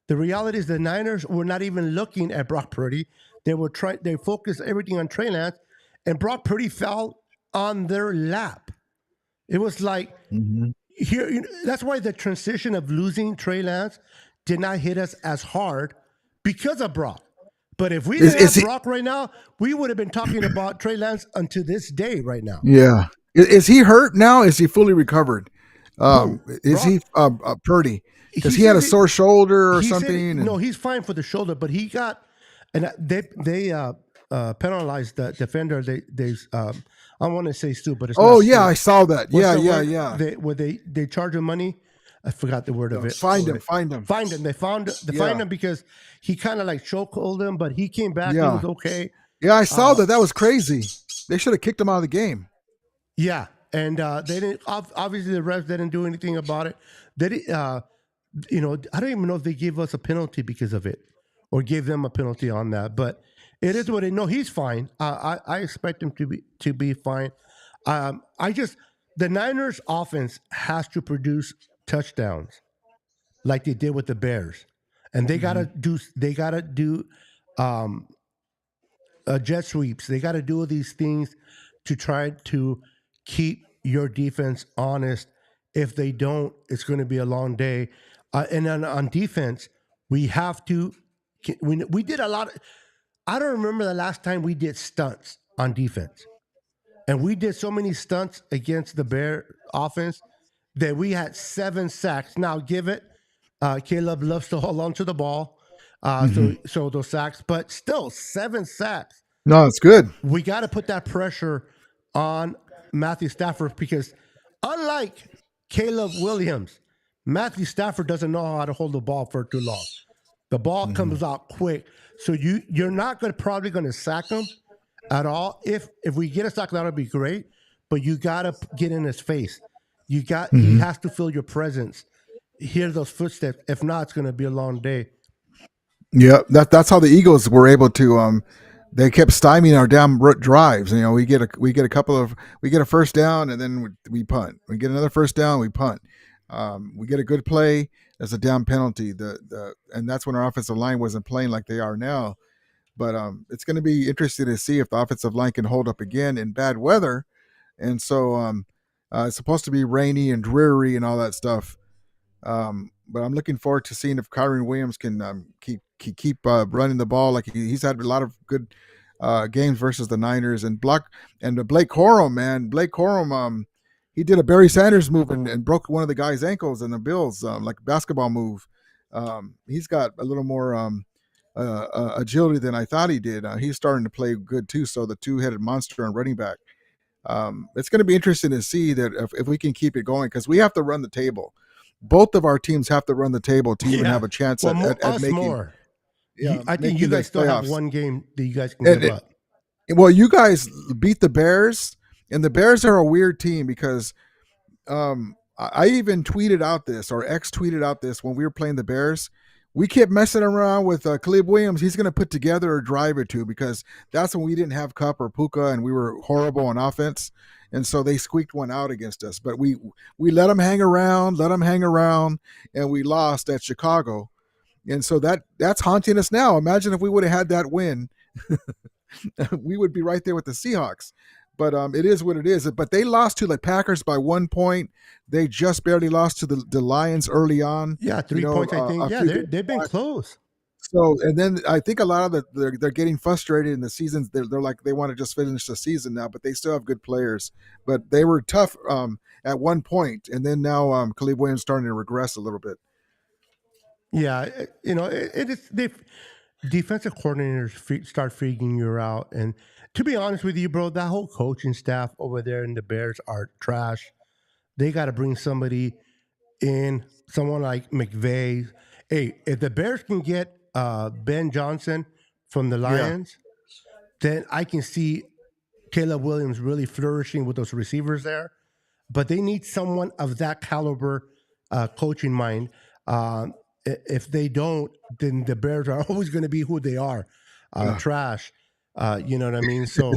The reality is the Niners were not even looking at Brock Purdy. They focused everything on Trey Lance, and Brock Purdy fell on their lap. It was like here. That's why the transition of losing Trey Lance did not hit us as hard because of Brock. But if we didn't have Brock right now, we would have been talking about Trey Lance until this day right now. Yeah. Is he hurt now? Is he fully recovered? Is he Purdy? Because he had a sore shoulder or something. No, he's fine for the shoulder, but he got, and they penalized the defender. I want to say Stu, but it's not Stu. I saw that. Yeah. They charge him money. I forgot the word of it. Find him. They found him because he kind of like chokehold him, but he came back. Yeah. He was okay. Yeah, I saw that. That was crazy. They should have kicked him out of the game. Yeah, and they didn't. Obviously, the refs didn't do anything about it. They, I don't even know if they gave us a penalty because of it, or gave them a penalty on that. But it is what they know. He's fine. I expect him to be fine. The Niners' offense has to produce touchdowns, like they did with the Bears, and they gotta do jet sweeps. They gotta do these things to try to keep your defense honest. If they don't, it's going to be a long day. And then on defense, we have to. We did a lot. I don't remember the last time we did stunts on defense, and we did so many stunts against the Bear offense that we had 7 sacks. Now, give it. Caleb loves to hold on to the ball, so those sacks, but still 7 sacks. No, it's good. We got to put that pressure on Matthew Stafford, because unlike Caleb Williams, Matthew Stafford doesn't know how to hold the ball for too long. The ball comes out quick, so you're not probably going to sack him at all. If we get a sack, that'll be great, but you got to get in his face. He has to feel your presence, hear those footsteps. If not, it's going to be a long day. Yeah, that's how the Eagles were able to. They kept stymieing our damn drives. We get a first down and then we punt. We get another first down, we punt. We get a good play, there's a down penalty. And that's when our offensive line wasn't playing like they are now. But it's going to be interesting to see if the offensive line can hold up again in bad weather. And so it's supposed to be rainy and dreary and all that stuff. But I'm looking forward to seeing if Kyron Williams can keep running the ball. Like he's had a lot of good games versus the Niners and Blake Corum, man. Blake Corum, he did a Barry Sanders move and broke one of the guy's ankles in the Bills, like a basketball move. He's got a little more agility than I thought he did. He's starting to play good too. So the two-headed monster on running back. It's going to be interesting to see that if we can keep it going, because we have to run the table. Both of our teams have to run the table to even have a chance at making more. Yeah, I think you guys still playoffs. have one game that you guys can give up. Well, you guys beat the Bears, and the Bears are a weird team because I even tweeted out this, or X tweeted out this when we were playing the Bears. we kept messing around with Caleb Williams. He's going to put together a drive or two because that's when we didn't have Cup or Puka and we were horrible on offense. And so they squeaked one out against us. But we let them hang around, and we lost at Chicago. And so that's haunting us now. Imagine if we would have had that win. We would be right there with the Seahawks. But it is what it is. But they lost to the Packers by 1 point. They just barely lost to the Lions early on. Yeah, 3 points, I think. Yeah, they've been close. So, and then I think a lot of they're getting frustrated in the seasons. They're like they want to just finish the season now, but they still have good players. But they were tough at 1 point, and then now Caleb Williams starting to regress a little bit. Yeah, it is. Defensive coordinators start figuring you out, and to be honest with you, bro, that whole coaching staff over there in the Bears are trash. They got to bring somebody in, someone like McVay. Hey, if the Bears can get Ben Johnson from the Lions, then I can see Caleb Williams really flourishing with those receivers there. But they need someone of that caliber coaching mind. If they don't, then the Bears are always going to be who they are, trash. You know what I mean? So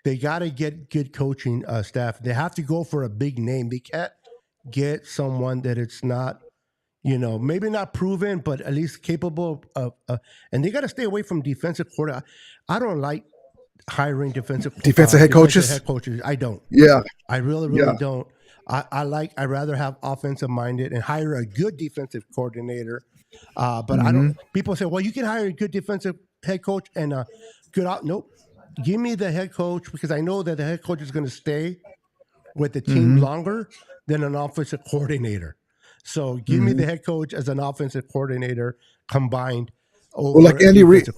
they got to get good coaching staff. They have to go for a big name. They can't get someone that it's not, maybe not proven, but at least capable of. And they got to stay away from defensive coordinator. I don't like hiring defensive head coaches. Head coaches. I don't. Yeah, I really don't. I'd rather have offensive minded and hire a good defensive coordinator. But I don't. People say, well, you can hire a good defensive head coach and nope. Give me the head coach because I know that the head coach is going to stay with the team longer than an offensive coordinator. So give me the head coach as an offensive coordinator combined. Over like Andy Reid.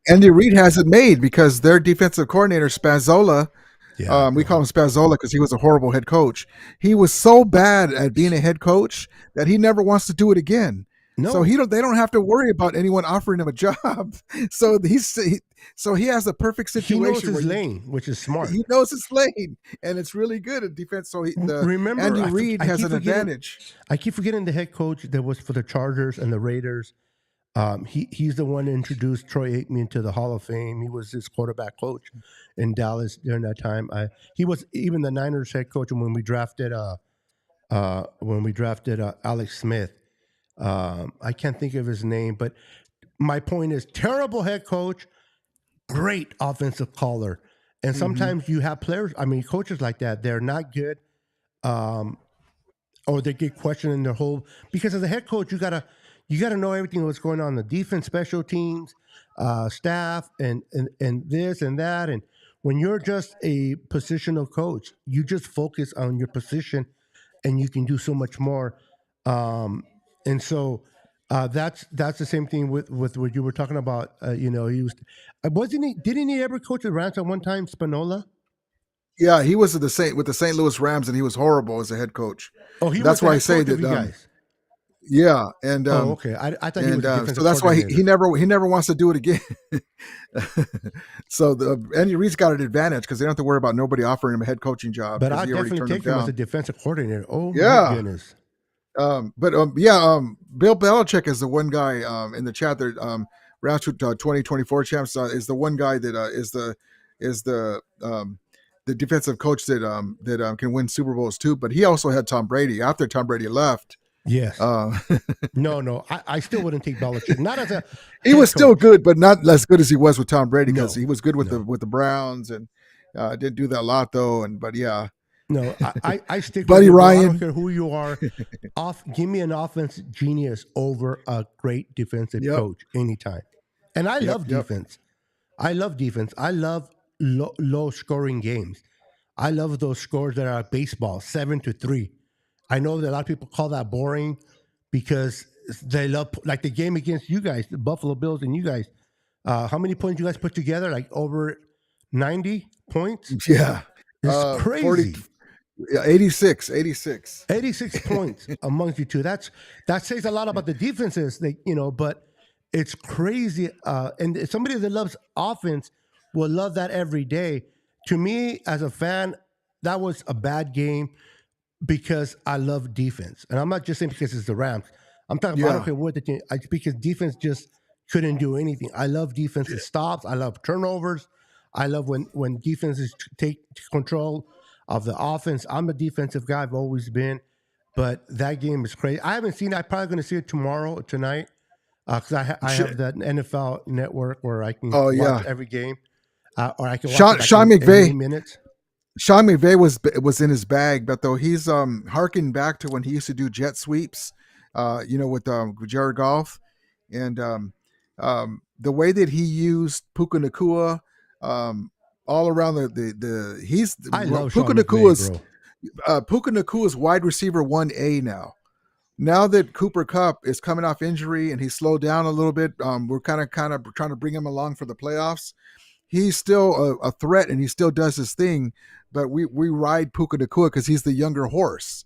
Andy Reid has it made because their defensive coordinator Spazzola. Yeah, we call him Spazzola because he was a horrible head coach. He was so bad at being a head coach that he never wants to do it again. No. So they don't have to worry about anyone offering him a job. So he has a perfect situation. He knows his lane, which is smart. He knows his lane, and it's really good at defense. So Andy Reid has an advantage. I keep forgetting the head coach that was for the Chargers and the Raiders. He's the one that introduced Troy Aikman into the Hall of Fame. He was his quarterback coach in Dallas during that time. He was even the Niners head coach when we drafted Alex Smith. I can't think of his name, but my point is terrible head coach, great offensive caller. And sometimes you have coaches like that. They're not good. Or they get questioned in their whole, because as a head coach, you gotta know everything that's going on in the defense, special teams, staff, and this and that. And when you're just a positional coach, you just focus on your position, and you can do so much more. And so that's the same thing with what you were talking about. He was didn't he ever coach the Rams at one time, Spagnuolo? Yeah, he was with the St. Louis Rams, and he was horrible as a head coach. Oh, that's why I say that. Guys. Yeah, and okay. I thought he was a so that's why he never wants to do it again. So Andy Reid's got an advantage because they don't have to worry about nobody offering him a head coaching job. But I definitely take him as a defensive coordinator. Oh my goodness. Bill Belichick is the one guy in the chat that Round 2024 champs is the one guy that is the defensive coach that can win Super Bowls too. But he also had Tom Brady after Tom Brady left. Yes. No. I still wouldn't take Belichick. Not as a. He was still good, but not as good as he was with Tom Brady because he was good with the Browns and didn't do that a lot though. But yeah. No, I stick Buddy with Ryan. I don't care who you are. Give me an offense genius over a great defensive coach anytime. And I love defense. I love defense. I love low scoring games. I love those scores that are baseball, 7-3. I know that a lot of people call that boring because they love, like the game against you guys, the Buffalo Bills and you guys. How many points you guys put together? Like over 90 points? Yeah. It's crazy. 40, 86 points amongst you two. That says a lot about the defenses, but it's crazy. And somebody that loves offense will love that every day. To me, as a fan, that was a bad game because I love defense. And I'm not just saying because it's the Rams. I'm talking about, I don't care what the team, because defense just couldn't do anything. I love defensive stops. I love turnovers. I love when defenses take control of the offense. I'm a defensive guy. I've always been. But that game is crazy. I haven't seen it. I'm probably going to see it tonight, because I have that NFL network where I can watch every game, or I can watch Sean in McVay. 8 minutes. Sean McVay was in his bag, but though he's harking back to when he used to do jet sweeps, with Jared Goff, and the way that he used Puka Nacua, all around I love Puka Nacua, bro. Puka Nacua is wide receiver 1A now. Now that Cooper Kupp is coming off injury and he's slowed down a little bit, we're kind of trying to bring him along for the playoffs. He's still a threat and he still does his thing, but we ride Puka Nacua because he's the younger horse.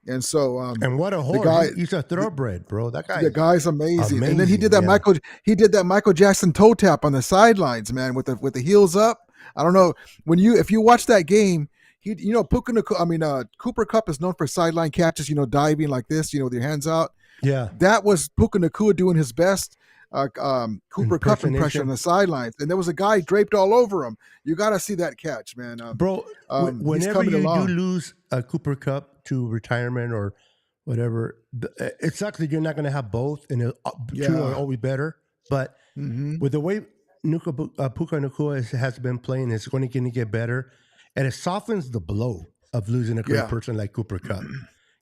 And so, and what a horse! He's a thoroughbred, bro. That guy, the guy's amazing. And then he did that Michael Jackson toe tap on the sidelines, man, with the heels up. I don't know if you watch that game, Cooper Kupp is known for sideline catches, diving like this, with your hands out. Yeah, that was Puka Nacua doing his best Cooper Kupp impression on the sidelines, and there was a guy draped all over him. You got to see that catch, man, bro. Whenever you do lose a Cooper Kupp to retirement or whatever, it sucks that you're not going to have both, and two are always better. But with the way Puka Nacua has been playing, it's going to get better, and it softens the blow of losing a great person like Cooper Kupp.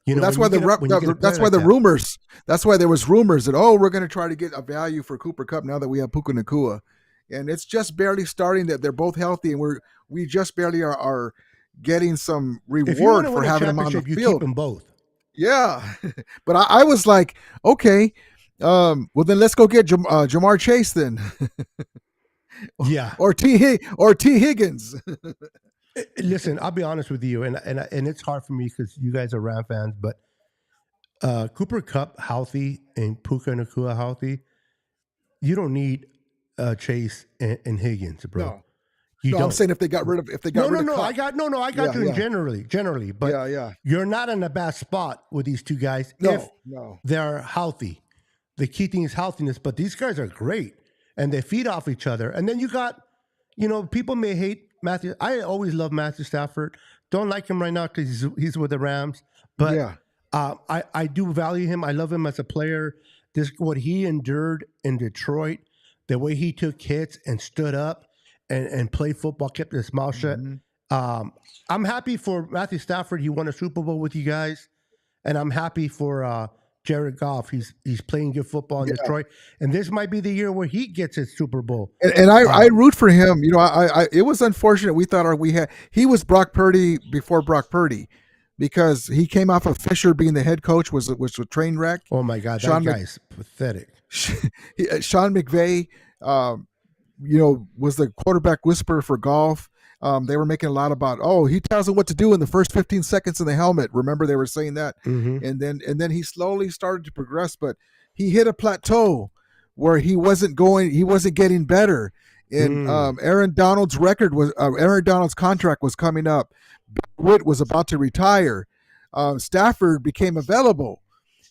That's why the rumors. That's why there was rumors that we're going to try to get a value for Cooper Kupp now that we have Puka Nacua, and it's just barely starting that they're both healthy, and we just barely are getting some reward for having them on the field. You keep them both. Yeah, but I was like, okay, well then let's go get Jamar Chase then. Yeah, or T Higgins. Listen, I'll be honest with you, and it's hard for me because you guys are Ram fans, but Cooper Kupp healthy and Puka Nacua healthy, you don't need Chase and Higgins, bro. No. You I'm saying if they got rid of Kupp. I got you generally, but you're not in a bad spot with these two guys if they're healthy. The key thing is healthiness, but these guys are great and they feed off each other. And then you got, people may hate Matthew. I always love Matthew Stafford. Don't like him right now because he's with the Rams, but I do value him. I love him as a player. What he endured in Detroit, the way he took hits and stood up and played football, kept his mouth shut. I'm happy for Matthew Stafford. He won a Super Bowl with you guys, and I'm happy for Jared Goff. He's playing good football in Detroit, and this might be the year where he gets his Super Bowl. And I root for him. It was unfortunate. We thought he was Brock Purdy before Brock Purdy, because he came off of Fisher being the head coach was a train wreck. Oh my God, that guy's pathetic. Sean McVay, was the quarterback whisperer for golf. They were making a lot about, he tells them what to do in the first 15 seconds in the helmet. Remember, they were saying that. And then he slowly started to progress, but he hit a plateau where he wasn't getting better. And Aaron Donald's contract was coming up. Witt was about to retire. Stafford became available.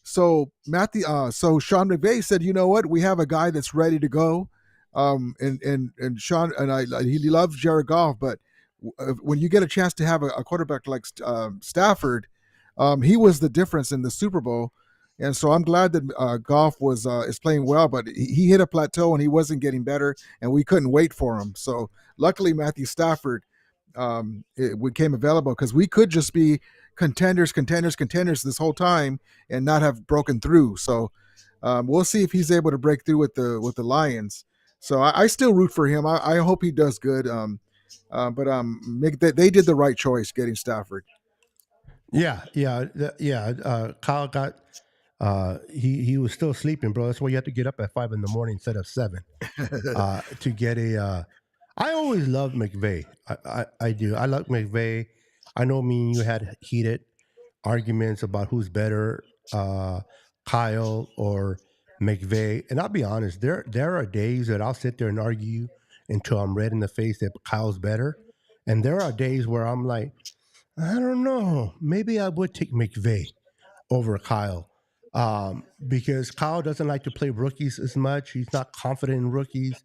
So Sean McVay said, you know what? We have a guy that's ready to go. And Sean he loves Jared Goff, but when you get a chance to have a quarterback like Stafford, he was the difference in the Super Bowl. And so I'm glad that Goff is playing well, but he hit a plateau and he wasn't getting better, and we couldn't wait for him. So luckily Matthew Stafford became available, because we could just be contenders this whole time and not have broken through. So we'll see if he's able to break through with the Lions. So I still root for him. I hope he does good. But they did the right choice getting Stafford. Kyle got he was still sleeping, bro. That's why you have to get up at 5 a.m. instead of 7 to get a. I always loved McVay. I do. I like McVay. I know me and you had heated arguments about who's better, Kyle or McVay. And I'll be honest, there are days that I'll sit there and argue until I'm red in the face that Kyle's better. And there are days where I'm like, I don't know, maybe I would take McVay over Kyle. because Kyle doesn't like to play rookies as much. He's not confident in rookies.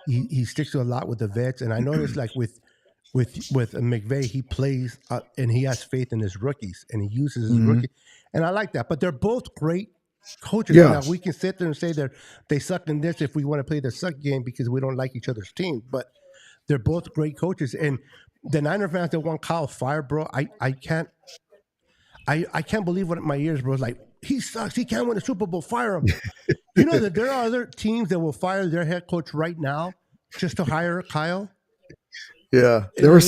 He sticks to a lot with the vets, and I noticed like with McVay, he plays and he has faith in his rookies, and he uses his rookie, and I like that. But they're both great coaches. Yeah. Now we can sit there and say they suck in this if we want to play the suck game because we don't like each other's team, but they're both great coaches. And the Niner fans that want Kyle fired, bro, I can't believe what my ears, bro. It's like, he sucks. He can't win a Super Bowl. Fire him. You know that there are other teams that will fire their head coach right now just to hire Kyle. Yeah, they were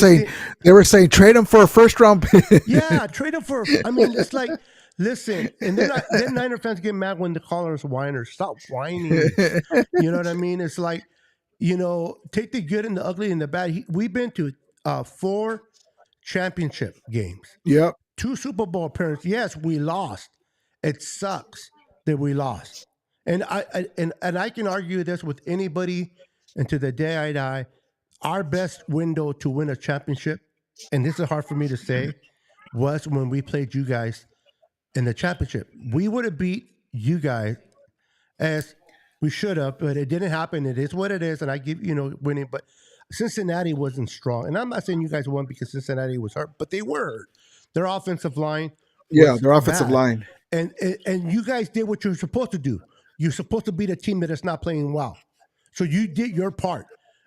saying trade him for a first round pick. Yeah, trade him for. I mean, it's like, listen, and then Niner fans get mad when the callers whiners. Stop whining. You know what I mean? It's like, take the good and the ugly and the bad. We've been to 4 championship games. Yep. 2 Super Bowl appearances. Yes, we lost. It sucks that we lost. And I can argue this with anybody until the day I die. Our best window to win a championship, and this is hard for me to say, was when we played you guys in the championship. We would have beat you guys as we should have, but it didn't happen. It is what it is, and I give winning. But Cincinnati wasn't strong, and I'm not saying you guys won because Cincinnati was hurt, but they were hurt. Their offensive line, their offensive line, and you guys did what you're supposed to do. You're supposed to beat a team that is not playing well, so you did your part.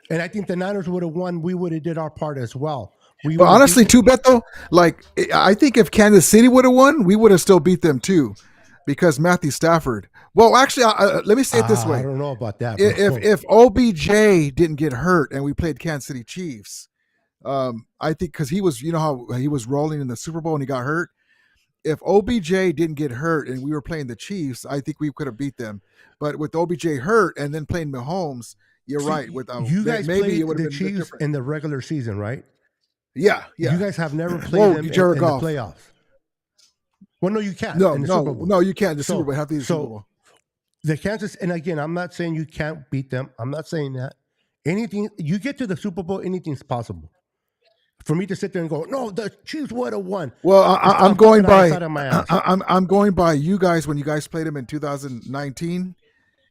And I think the Niners would have won. We would have did our part as well. But honestly, too, Beto, like I think if Kansas City would have won, we would have still beat them too, because Matthew Stafford. Well, actually, let me say it this way. I don't know about that. If OBJ didn't get hurt and we played Kansas City Chiefs, I think because he was, how he was rolling in the Super Bowl and he got hurt. If OBJ didn't get hurt and we were playing the Chiefs, I think we could have beat them. But with OBJ hurt and then playing Mahomes. You're right. With you guys maybe played it would have the been Chiefs in the regular season, right? Yeah. You guys have never played them in the playoffs. Well, no, you can't. No, in the Super Bowl. No, you can't. The Super Bowl have to be the Super Bowl. The Kansas, and again, I'm not saying you can't beat them. I'm not saying that. Anything you get to the Super Bowl, anything's possible. For me to sit there and go, no, the Chiefs would have won. Well, I'm going by. I'm going by you guys when you guys played them in 2019.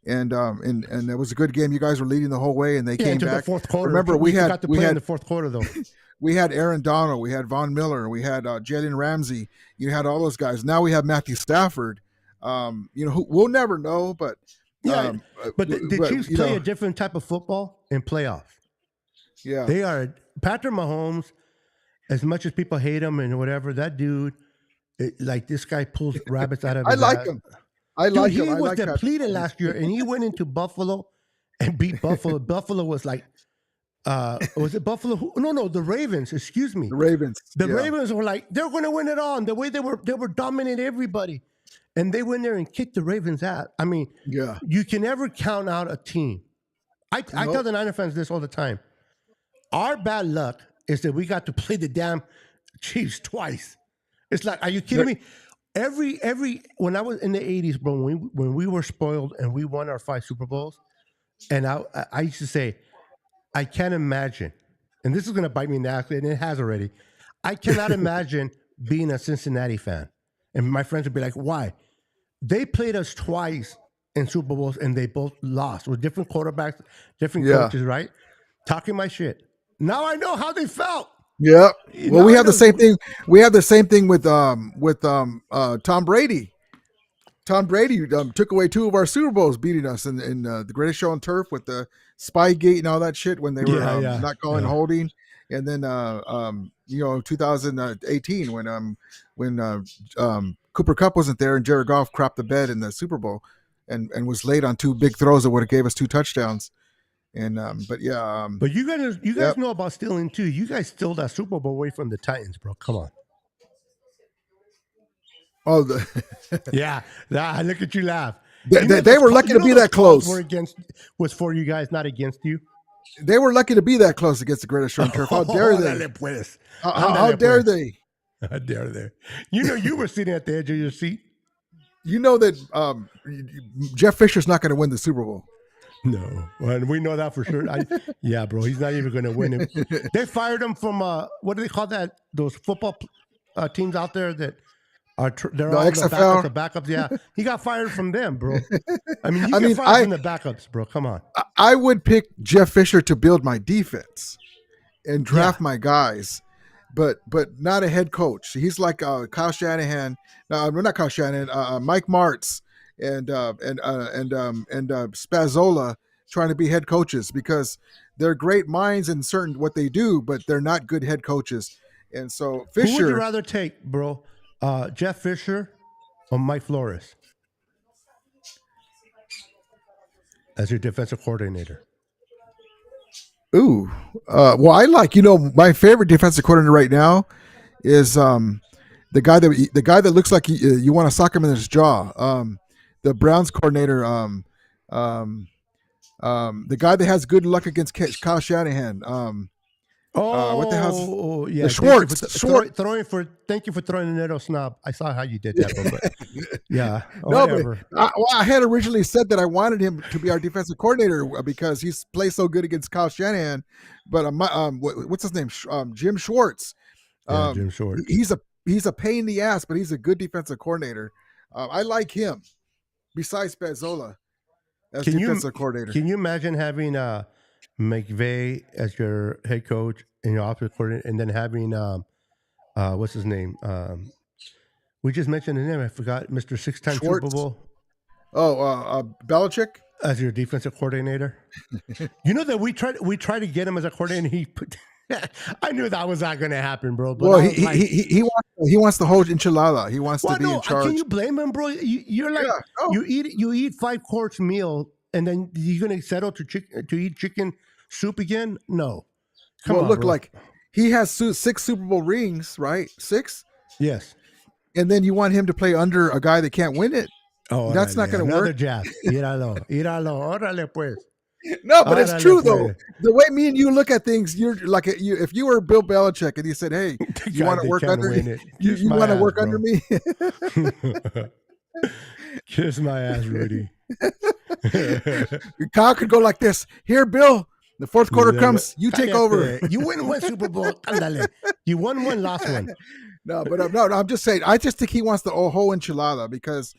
And it was a good game. You guys were leading the whole way, and they came back. The fourth quarter. Remember, we had in the fourth quarter though. We had Aaron Donald, we had Von Miller, we had Jalen Ramsey. You had all those guys. Now we have Matthew Stafford. Who we'll never know, but but the Chiefs play a different type of football in playoffs. Yeah, they are Patrick Mahomes. As much as people hate him and whatever, that dude, this guy pulls rabbits out of his I like ass. him. I like him. He was depleted last year, and he went into Buffalo and beat Buffalo. Buffalo was like, was it Buffalo? No, the Ravens. Excuse me, the Ravens. The Ravens were like, they're going to win it all. And the way they were dominating everybody, and they went there and kicked the Ravens out. I mean, you can never count out a team. I tell the Niner fans this all the time. Our bad luck is that we got to play the damn Chiefs twice. It's like, are you kidding me? Every when I was in the 80s, bro, when we were spoiled and we won our 5 Super Bowls, and I used to say, I can't imagine, and this is going to bite me in the ass, and it has already. I cannot imagine being a Cincinnati fan. And my friends would be like, why? They played us twice in Super Bowls, and they both lost with different quarterbacks, different coaches, right? Talking my shit. Now I know how they felt. Yeah. Well, we have the same thing. We have the same thing with Tom Brady. Tom Brady took away 2 of our Super Bowls, beating us in the Greatest Show on Turf with the Spygate and all that shit when they were not calling holding, and then 2018 when Cooper Kupp wasn't there and Jared Goff crapped the bed in the Super Bowl and was late on 2 big throws that would have gave us 2 touchdowns. And but you guys know about stealing too. You guys stole that Super Bowl away from the Titans, bro. Come on. Oh, look at you laugh. They were lucky to be that close. Was for you guys, not against you. They were lucky to be that close against the Greatest Show on Turf. How dare they? How dare they? How dare they? You were sitting at the edge of your seat. You know that Jeff Fisher's not going to win the Super Bowl. No, and we know that for sure. Bro, he's not even going to win it. They fired him from what do they call that? Those football teams out there that They're The all XFL? the backups. Yeah, he got fired from them, bro. I mean, you get fired from the backups, bro. Come on. I would pick Jeff Fisher to build my defense and draft my guys, but not a head coach. He's like Kyle Shanahan. No, not Kyle Shanahan. Mike Martz and Spazzola trying to be head coaches because they're great minds in certain what they do, but they're not good head coaches. And so Fisher. Who would you rather take, bro? Jeff Fisher or Mike Flores as your defensive coordinator? Ooh, well, I like my favorite defensive coordinator right now is the guy that looks like you want to sock him in his jaw. The Browns coordinator, the guy that has good luck against Kyle Shanahan. What the hell's yeah, Schwartz? Thank you for throwing the little snob. I saw how you did that, bro, but yeah. No, but I had originally said that I wanted him to be our defensive coordinator because he's played so good against Kyle Shanahan. But what's his name? Jim Schwartz. Jim Schwartz. He's a pain in the ass, but he's a good defensive coordinator. I like him. Besides Spazzola as defensive coordinator. Can you imagine having McVay as your head coach and your offensive coordinator, and then having what's his name? We just mentioned his name. I forgot. Mr. 6-time Super Bowl. Belichick as your defensive coordinator. You know that we tried to get him as a coordinator. He put. I knew that was not going to happen, bro. But well, he wants the whole enchilada. He wants to be in charge. Can you blame him, bro? You're like you eat 5-course meal, and then you're going to settle to eat chicken soup again? No. Come on, look, bro. like he has 6 Super Bowl rings, right? 6? Yes. And then you want him to play under a guy that can't win it? Oh, that's not going to work. Another jab. Íralo. Órale, pues. No, but it's true though. The way me and you look at things, you're like if you were Bill Belichick and you said, "Hey, you want to work under me? You want to work under me?" Kiss my ass, Rudy. Kyle could go like this. Here, Bill. The fourth quarter comes. You take over. You win one Super Bowl. Andale. You won one, lost one. No, but no, I'm just saying. I just think he wants the whole enchilada because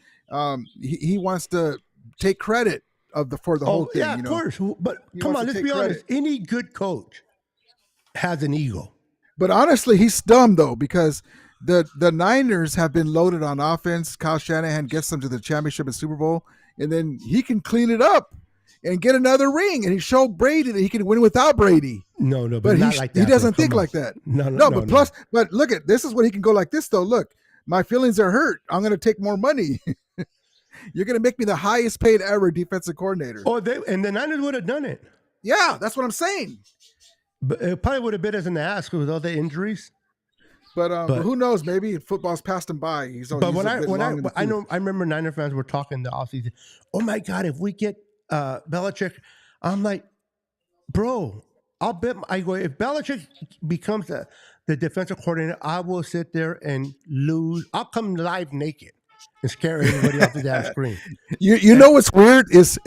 he wants to take credit for the whole thing. Yeah, of course. But come on, let's be honest. Any good coach has an ego. But honestly, he's dumb though because the Niners have been loaded on offense. Kyle Shanahan gets them to the championship and Super Bowl, and then he can clean it up and get another ring. And he showed Brady that he can win without Brady. No, but not like that. He doesn't think like that. No. But look at this is what he can go like this though. Look, my feelings are hurt. I'm going to take more money. You're going to make me the highest paid ever defensive coordinator. Oh, and the Niners would have done it. Yeah, that's what I'm saying. But it probably would have bit us in the ass with all the injuries. But who knows? Maybe football's passed him by. I remember Niner fans were talking the offseason. Oh my God, if we get Belichick, I'm like, bro, I'll bet. I go if Belichick becomes the defensive coordinator, I will sit there and lose. I'll come live naked and scare everybody off the damn screen. You know what's weird is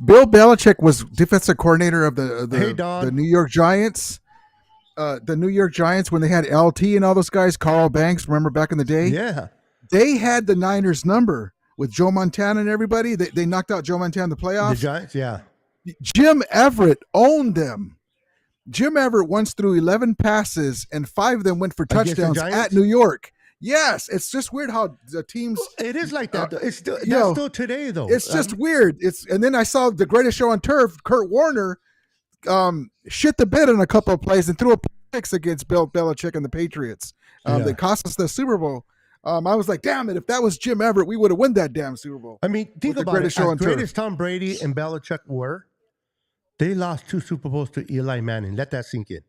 Bill Belichick was defensive coordinator of the New York Giants. The New York Giants when they had LT and all those guys, Carl Banks, remember back in the day? Yeah. They had the Niners number with Joe Montana and everybody. They knocked out Joe Montana in the playoffs. The Giants, yeah. Jim Everett owned them. Jim Everett once threw 11 passes and 5 of them went for touchdowns at New York. Yes, it's just weird how the teams. It is like that. Though. It's still still today though. It's just weird. And then I saw the greatest show on turf. Kurt Warner shit the bed in a couple of plays and threw a picks against Bill Belichick and the Patriots. That cost us the Super Bowl. I was like, damn it! If that was Jim Everett, we would have won that damn Super Bowl. I mean, think about it. As great as Tom Brady and Belichick were, they lost 2 Super Bowls to Eli Manning. Let that sink in.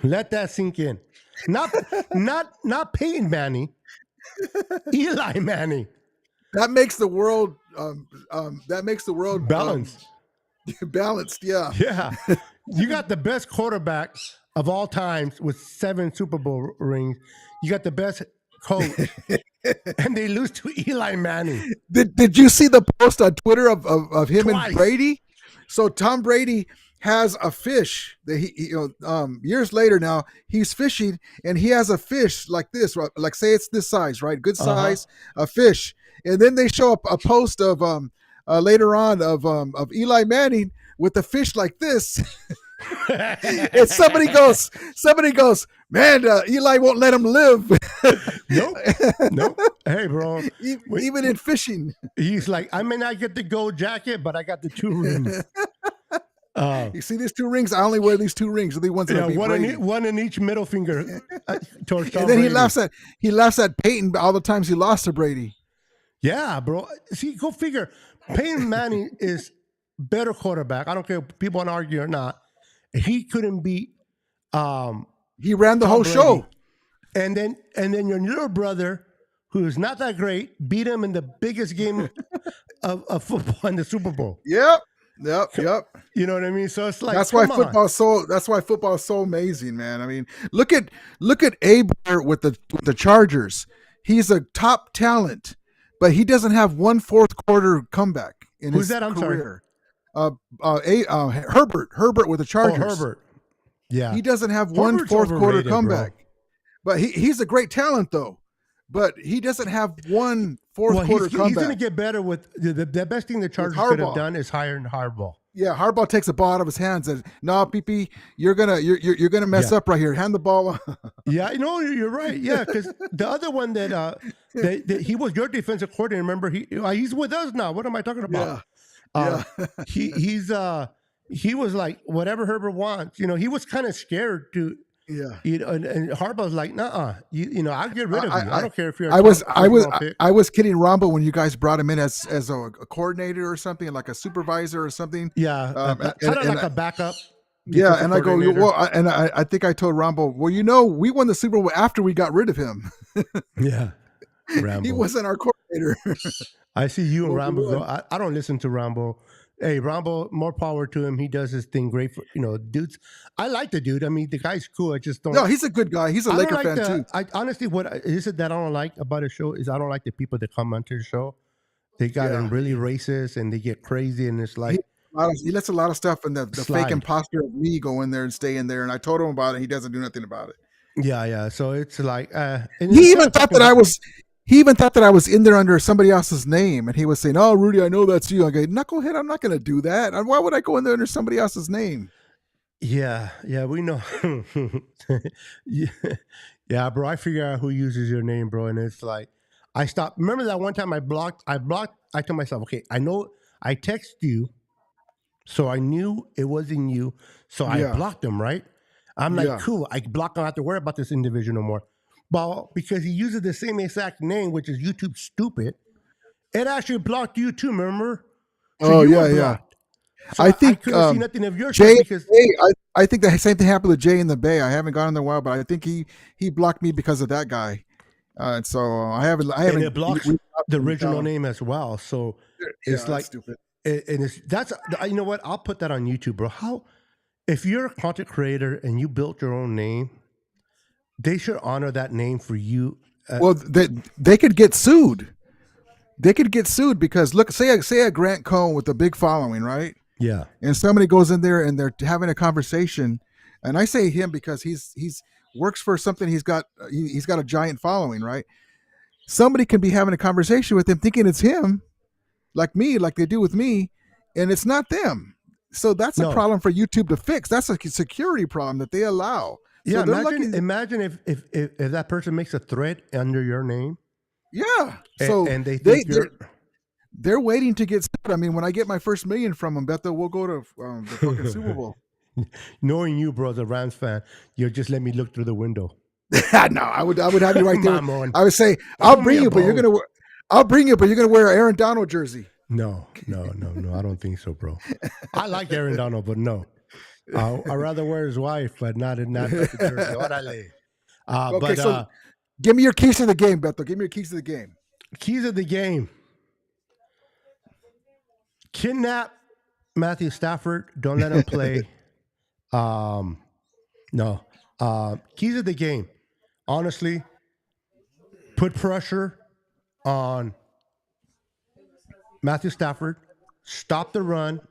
Let that sink in. Not Peyton Manning. Eli Manning. That makes the world. Balanced. Balanced, yeah. Yeah. You got the best quarterback of all times with 7 Super Bowl rings. You got the best coach, and they lose to Eli Manning. Did you see the post on Twitter of him Twice. and Brady? So Tom Brady has a fish that years later now he's fishing and he has a fish like this, right? Like say it's this size, right? Good size, a fish. And then they show up a post of later on of Eli Manning with a fish like this. And somebody goes, man, Eli won't let him live. Nope. Hey, bro. Even in fishing. He's like, I may not get the gold jacket, but I got the 2 rings. You see these 2 rings? I only wear these 2 rings. Are the ones that one in each middle finger. Towards Tom and then Brady. he laughs at Peyton all the times he lost to Brady. Yeah, bro. See, go figure. Peyton Manning is better quarterback. I don't care if people want to argue or not. He couldn't beat. He ran the Tom whole Brady. show. And then your little brother, who's not that great, beat him in the biggest game of football in the Super Bowl. Yep. You know what I mean? So it's like that's why football is so amazing, man. I mean, look at Aber with the Chargers. He's a top talent, but he doesn't have 1 fourth quarter comeback in his career. Herbert with the Chargers. Oh, Herbert. Yeah. He doesn't have Herbert's 1 fourth quarter comeback. Bro. But he's a great talent though. But he doesn't have 1 fourth quarter comeback. He's going to get better with the best thing the Chargers could have done is hiring Harbaugh. Yeah, Harbaugh takes the ball out of his hands and says, "No, PP, you're gonna mess up right here. Hand the ball." Yeah, no, you're right. Yeah, because the other one that he was your defensive coordinator. Remember, he's with us now. What am I talking about? Yeah. He was like whatever Herbert wants. He was kind of scared to. Yeah, and Harbaugh's like, "Nuh-uh, I'll get rid of you. I don't care if you're." I was kidding Rambo when you guys brought him in as a coordinator or something, like a supervisor or something. Yeah, kind of like a backup. Yeah, and I go, well, I think I told Rambo, well, we won the Super Bowl after we got rid of him. Yeah, Rambo. He wasn't our coordinator. I see you and Rambo go. I don't listen to Rambo. Hey, Rambo, more power to him. He does his thing great for, dudes. I like the dude. I mean, the guy's cool. I just don't. No, he's a good guy. He's a Laker fan too. Honestly, what is it that I don't like about his show is I don't like the people that come onto the show. They got him really racist and they get crazy and it's like. He lets a lot of stuff in the fake imposter of me go in there and stay in there. And I told him about it. He doesn't do nothing about it. Yeah. So it's like. He even thought that I was. He even thought that I was in there under somebody else's name, and he was saying, "Oh, Rudy, I know that's you." I go, "Knucklehead, I'm not going to do that. Why would I go in there under somebody else's name?" Yeah, we know. Yeah, bro. I figure out who uses your name, bro, and it's like I stopped. Remember that one time I blocked. I told myself, okay, I know I text you, so I knew it wasn't you, so I blocked him. Right? I'm like, cool. I block. I don't have to worry about this individual no more. Well, because he uses the same exact name, which is YouTube stupid, it actually blocked you too, remember? So yeah. So I think I couldn't see nothing of your Jay, because I think the same thing happened with Jay in the Bay. I haven't gone in there in a while, but I think he blocked me because of that guy. And so I haven't. And it blocks the original name as well. So it's like stupid. That's you know what? I'll put that on YouTube, bro. If you're a content creator and you built your own name, they should honor that name for you. Well, they could get sued. They could get sued because look, say a Grant Cohn with a big following, right? Yeah. And somebody goes in there and they're having a conversation, and I say him because he's works for something. He's got a giant following, right? Somebody can be having a conversation with him, thinking it's him, like me, like they do with me, and it's not them. So that's a problem for YouTube to fix. That's a security problem that they allow. Yeah, so imagine if that person makes a threat under your name. Yeah. So and they think they're waiting to get sued. I mean, when I get my first $1 million from them, Beto, we'll go to the fucking Super Bowl. Knowing you, bro, as a Rams fan, you'll just let me look through the window. No, I would have you right there. I would say, I'll bring you, but you're gonna wear an Aaron Donald jersey. No, I don't think so, bro. I like Aaron Donald, but no. I'd rather wear his wife, but not the jersey. Orale. Okay, so give me your keys to the game, Beto. Give me your keys to the game. Keys of the game. Kidnap Matthew Stafford. Don't let him play. No. Keys of the game. Honestly, put pressure on Matthew Stafford. Stop the run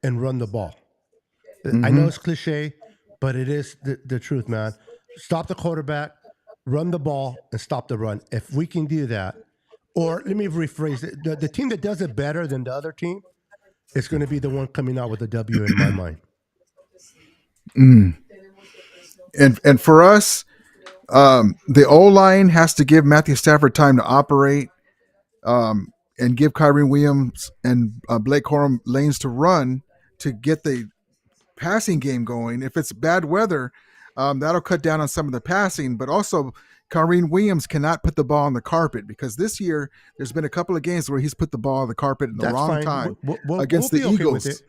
and run the ball. I know it's cliche, but it is the truth, man. Stop the quarterback, run the ball, and stop the run. If we can do that, or let me rephrase it, the team that does it better than the other team is going to be the one coming out with a W in my mind. And for us, the O-line has to give Matthew Stafford time to operate, and give Kyrie Williams and Blake Corum lanes to run to get the passing game going. If it's bad weather, that'll cut down on some of the passing, but also Kyrie Williams cannot put the ball on the carpet, because this year there's been a couple of games where he's put the ball on the carpet in the wrong time against the Eagles.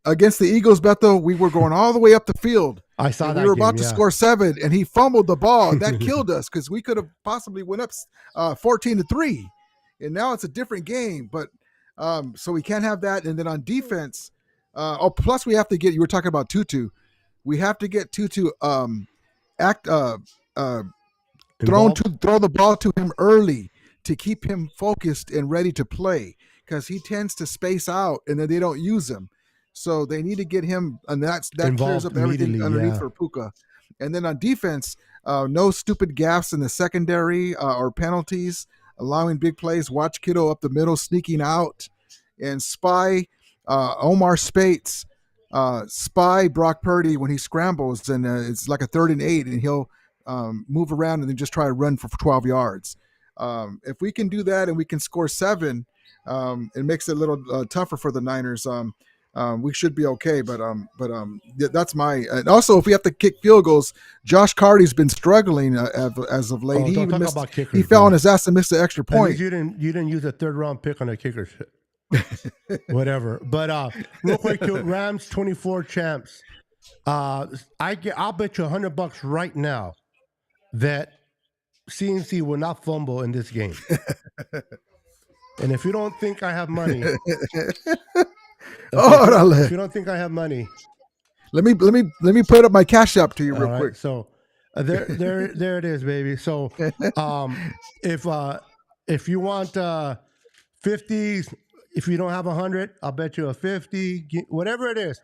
Against the Eagles, Beto, we were going all the way up the field. I saw that. We were about to score 7, and he fumbled the ball, and that killed us, because we could have possibly went up 14-3, and now it's a different game. But so we can't have that. And then on defense, plus we have to get. You were talking about Tutu. We have to get Tutu throw the ball to him early to keep him focused and ready to play, because he tends to space out and then they don't use him. So they need to get him, and that clears up everything underneath for Puka. And then on defense, no stupid gaffes in the secondary or penalties, allowing big plays. Watch Kittle up the middle, sneaking out, and spy Omar Spates, spy Brock Purdy when he scrambles, and it's like a 3rd and 8, and he'll move around and then just try to run for 12 yards. If we can do that and we can score 7, it makes it a little tougher for the Niners. We should be okay, but that's my. And also, if we have to kick field goals, Josh Carty's been struggling as of late. He fell on his ass and missed the extra point. You didn't use a 3rd round pick on a kicker. Whatever. But real quick, to Rams 24 champs. I'll bet you $100 right now that CMC will not fumble in this game. And if you don't think I have money. If you don't think I have money, let me put up my cash app to you real quick. So there it is, baby. So if you want 50s, if you don't have 100, I'll bet you a 50. Whatever it is,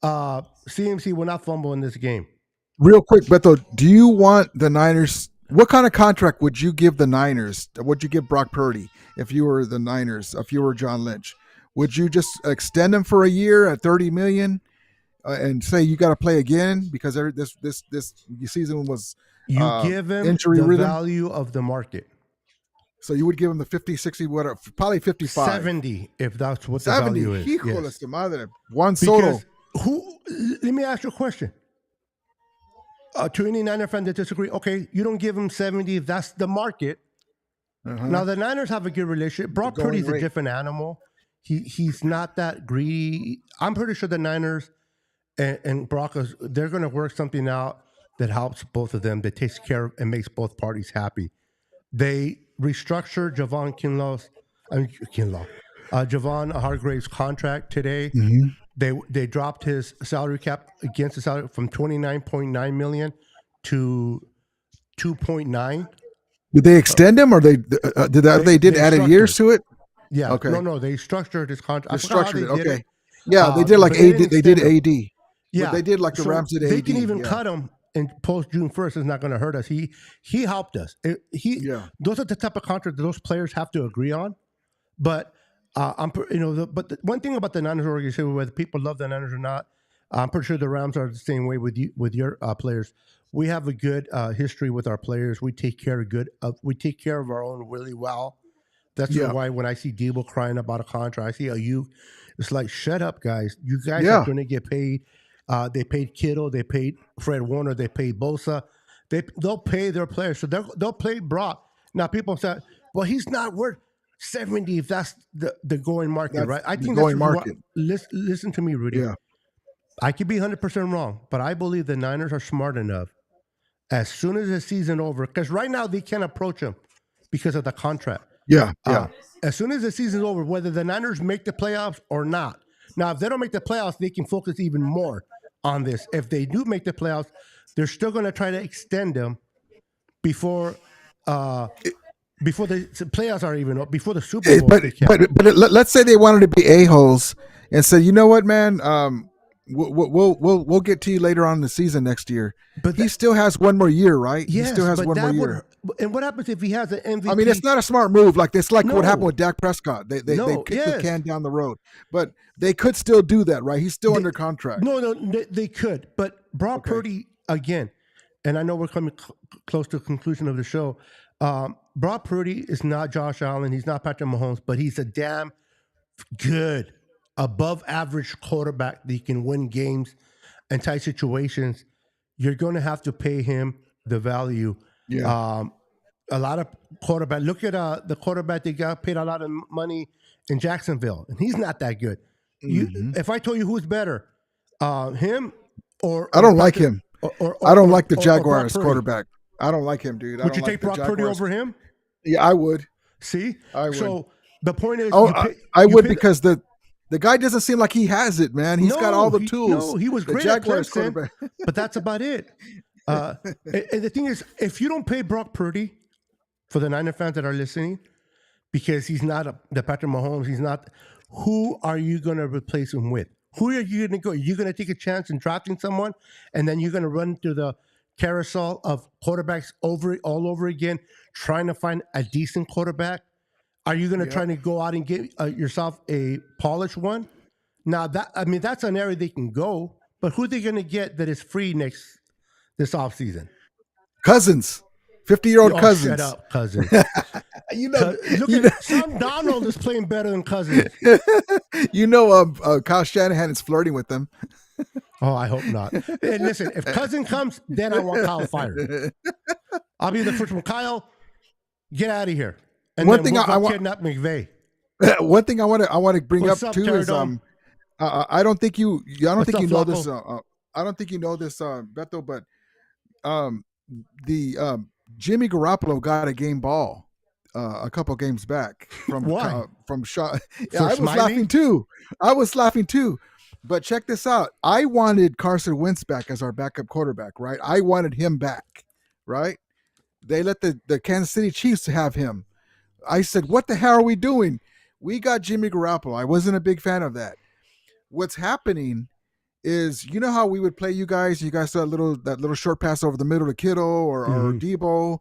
CMC will not fumble in this game. Real quick, Beto, do you want the Niners? What kind of contract would you give the Niners? Would you give Brock Purdy if you were the Niners? If you were John Lynch? Would you just extend him for a year at $30 million and say you got to play again because this season was give him injury the rhythm? Value of the market? So you would give him the 50, 60, whatever, probably 55, 70 if that's what 70, the value is. Yes. Madre. Juan Soto. Let me ask you a question. To any Niner fan that disagree, okay, you don't give him 70 if that's the market. Now the Niners have a good relationship. Brock Purdy's a different animal. He's not that greedy. I'm pretty sure the Niners and Brock, they're going to work something out that helps both of them, that takes care of and makes both parties happy. They restructured Javon Hargrave's contract today. They dropped his salary cap against the salary from $29.9 million to $2.9. Did they extend him, or they did added years to it? Yeah. Okay. No. They structured his contract. They structured it. Okay. Yeah, they did like AD. They did AD. Yeah, but they did like the Rams did AD. They can even cut him and post June 1st. It's not going to hurt us. He helped us. Those are the type of contracts that those players have to agree on. But but the one thing about the Niners organization, whether people love the Niners or not, I'm pretty sure the Rams are the same way with your players. We have a good history with our players. We take care of our own really well. That's why when I see Debo crying about a contract, I see it's like, shut up, guys. You guys are going to get paid. They paid Kittle. They paid Fred Warner. They paid Bosa. They'll pay their players. So they'll play Brock. Now, people say, well, he's not worth 70 if that's the going market, right? I think going market. Listen to me, Rudy. Yeah. I could be 100% wrong, but I believe the Niners are smart enough as soon as the season over, because right now they can't approach him because of the contract. Yeah. As soon as the season's over, whether the Niners make the playoffs or not. Now, if they don't make the playoffs, they can focus even more on this. If they do make the playoffs, they're still going to try to extend them before the playoffs are even up, before the Super Bowl. But let's say they wanted to be a-holes and said, you know what, man, We'll get to you later on in the season next year. But he still has one more year, right? Yes, he still has but one more that year. And what happens if he has an MVP? I mean, it's not a smart move. Like it's like No. what happened with Dak Prescott. They kicked the can down the road, but they could still do that, right? He's still under contract. No, they could. But Brock Purdy again, and I know we're coming close to the conclusion of the show. Brock Purdy is not Josh Allen. He's not Patrick Mahomes, but he's a damn good, above average quarterback that can win games and tight situations. You're going to have to pay him the value. Yeah. A lot of quarterback. Look at the quarterback that got paid a lot of money in Jacksonville, and he's not that good. If I told you who's better, him or I don't like him. I don't like the Jaguars or quarterback. I don't like him, dude. Would you take Brock Purdy over him? Yeah, I would. See, I would. So the point is, I would because the guy doesn't seem like he has it, man. He's got all the tools. No, he was great at Clemson, but that's about it. And the thing is, if you don't pay Brock Purdy, for the Niner fans that are listening, because he's not the Patrick Mahomes, he's not. Who are you going to replace him with? Who are you going to go? You're going to take a chance in drafting someone, and then you're going to run through the carousel of quarterbacks all over again, trying to find a decent quarterback. Are you going to try to go out and get yourself a polished one? Now that's an area they can go, but who are they going to get that is free this offseason? Cousins. 50-year-old Cousins. Shut up, Cousins. Look at Sam Donald is playing better than Cousins. Kyle Shanahan is flirting with them. Oh, I hope not. And listen, if Cousin comes, then I want Kyle fired. I'll be the first one. Kyle, get out of here. And one thing I want kidnap McVay. One thing I want to bring What's up up, too Pterodome? is I don't think you know this. I don't think you know this, Beto, but the Jimmy Garoppolo got a game ball a couple games back from Shaw. Yeah, I was laughing too. But check this out. I wanted Carson Wentz back as our backup quarterback, right? I wanted him back, right? They let the Kansas City Chiefs have him. I said, what the hell are we doing? We got Jimmy Garoppolo. I wasn't a big fan of that. What's happening is, you know how we would play you guys? You guys saw that little short pass over the middle to Kittle or Debo.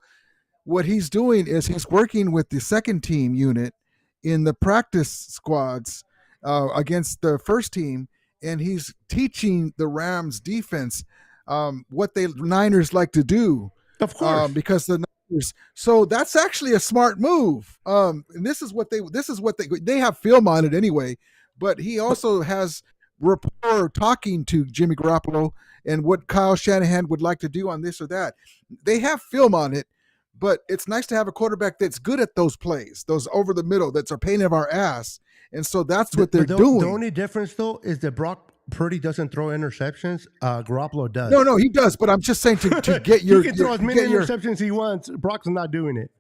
What he's doing is he's working with the second team unit in the practice squads against the first team, and he's teaching the Rams defense what the Niners like to do. Of course, because the Niners. So that's actually a smart move. And this is what they have film on it anyway. But he also has rapport talking to Jimmy Garoppolo and what Kyle Shanahan would like to do on this or that. They have film on it, but it's nice to have a quarterback that's good at those plays, those over the middle, that's a pain in our ass. And so that's what they're doing. The only difference, though, is that Brock Purdy doesn't throw interceptions. Garoppolo does. No, he does. But I'm just saying to get your... He can throw as many interceptions as he wants. Brock's not doing it.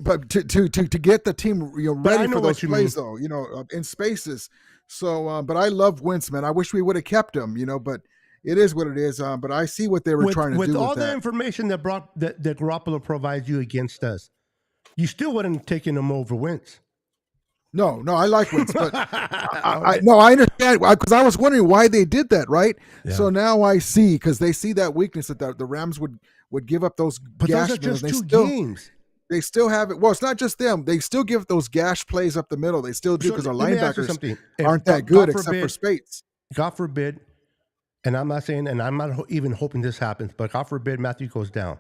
But to get the team ready for those plays, though, in spaces. So, but I love Wentz, man. I wish we would have kept him, but it is what it is. But I see what they were trying to do with all the information that Garoppolo provides you against us. You still wouldn't have taken him over Wentz. No, I like Wentz, but I understand because I was wondering why they did that, right? Yeah. So now I see, because they see that weakness that the Rams would give up those. But those are just two games. They still have it. Well, it's not just them. They still give those gash plays up the middle. They still do because our linebackers aren't that good, except for Spates. God forbid, and I'm not saying, and I'm not even hoping this happens, but God forbid Matthew goes down.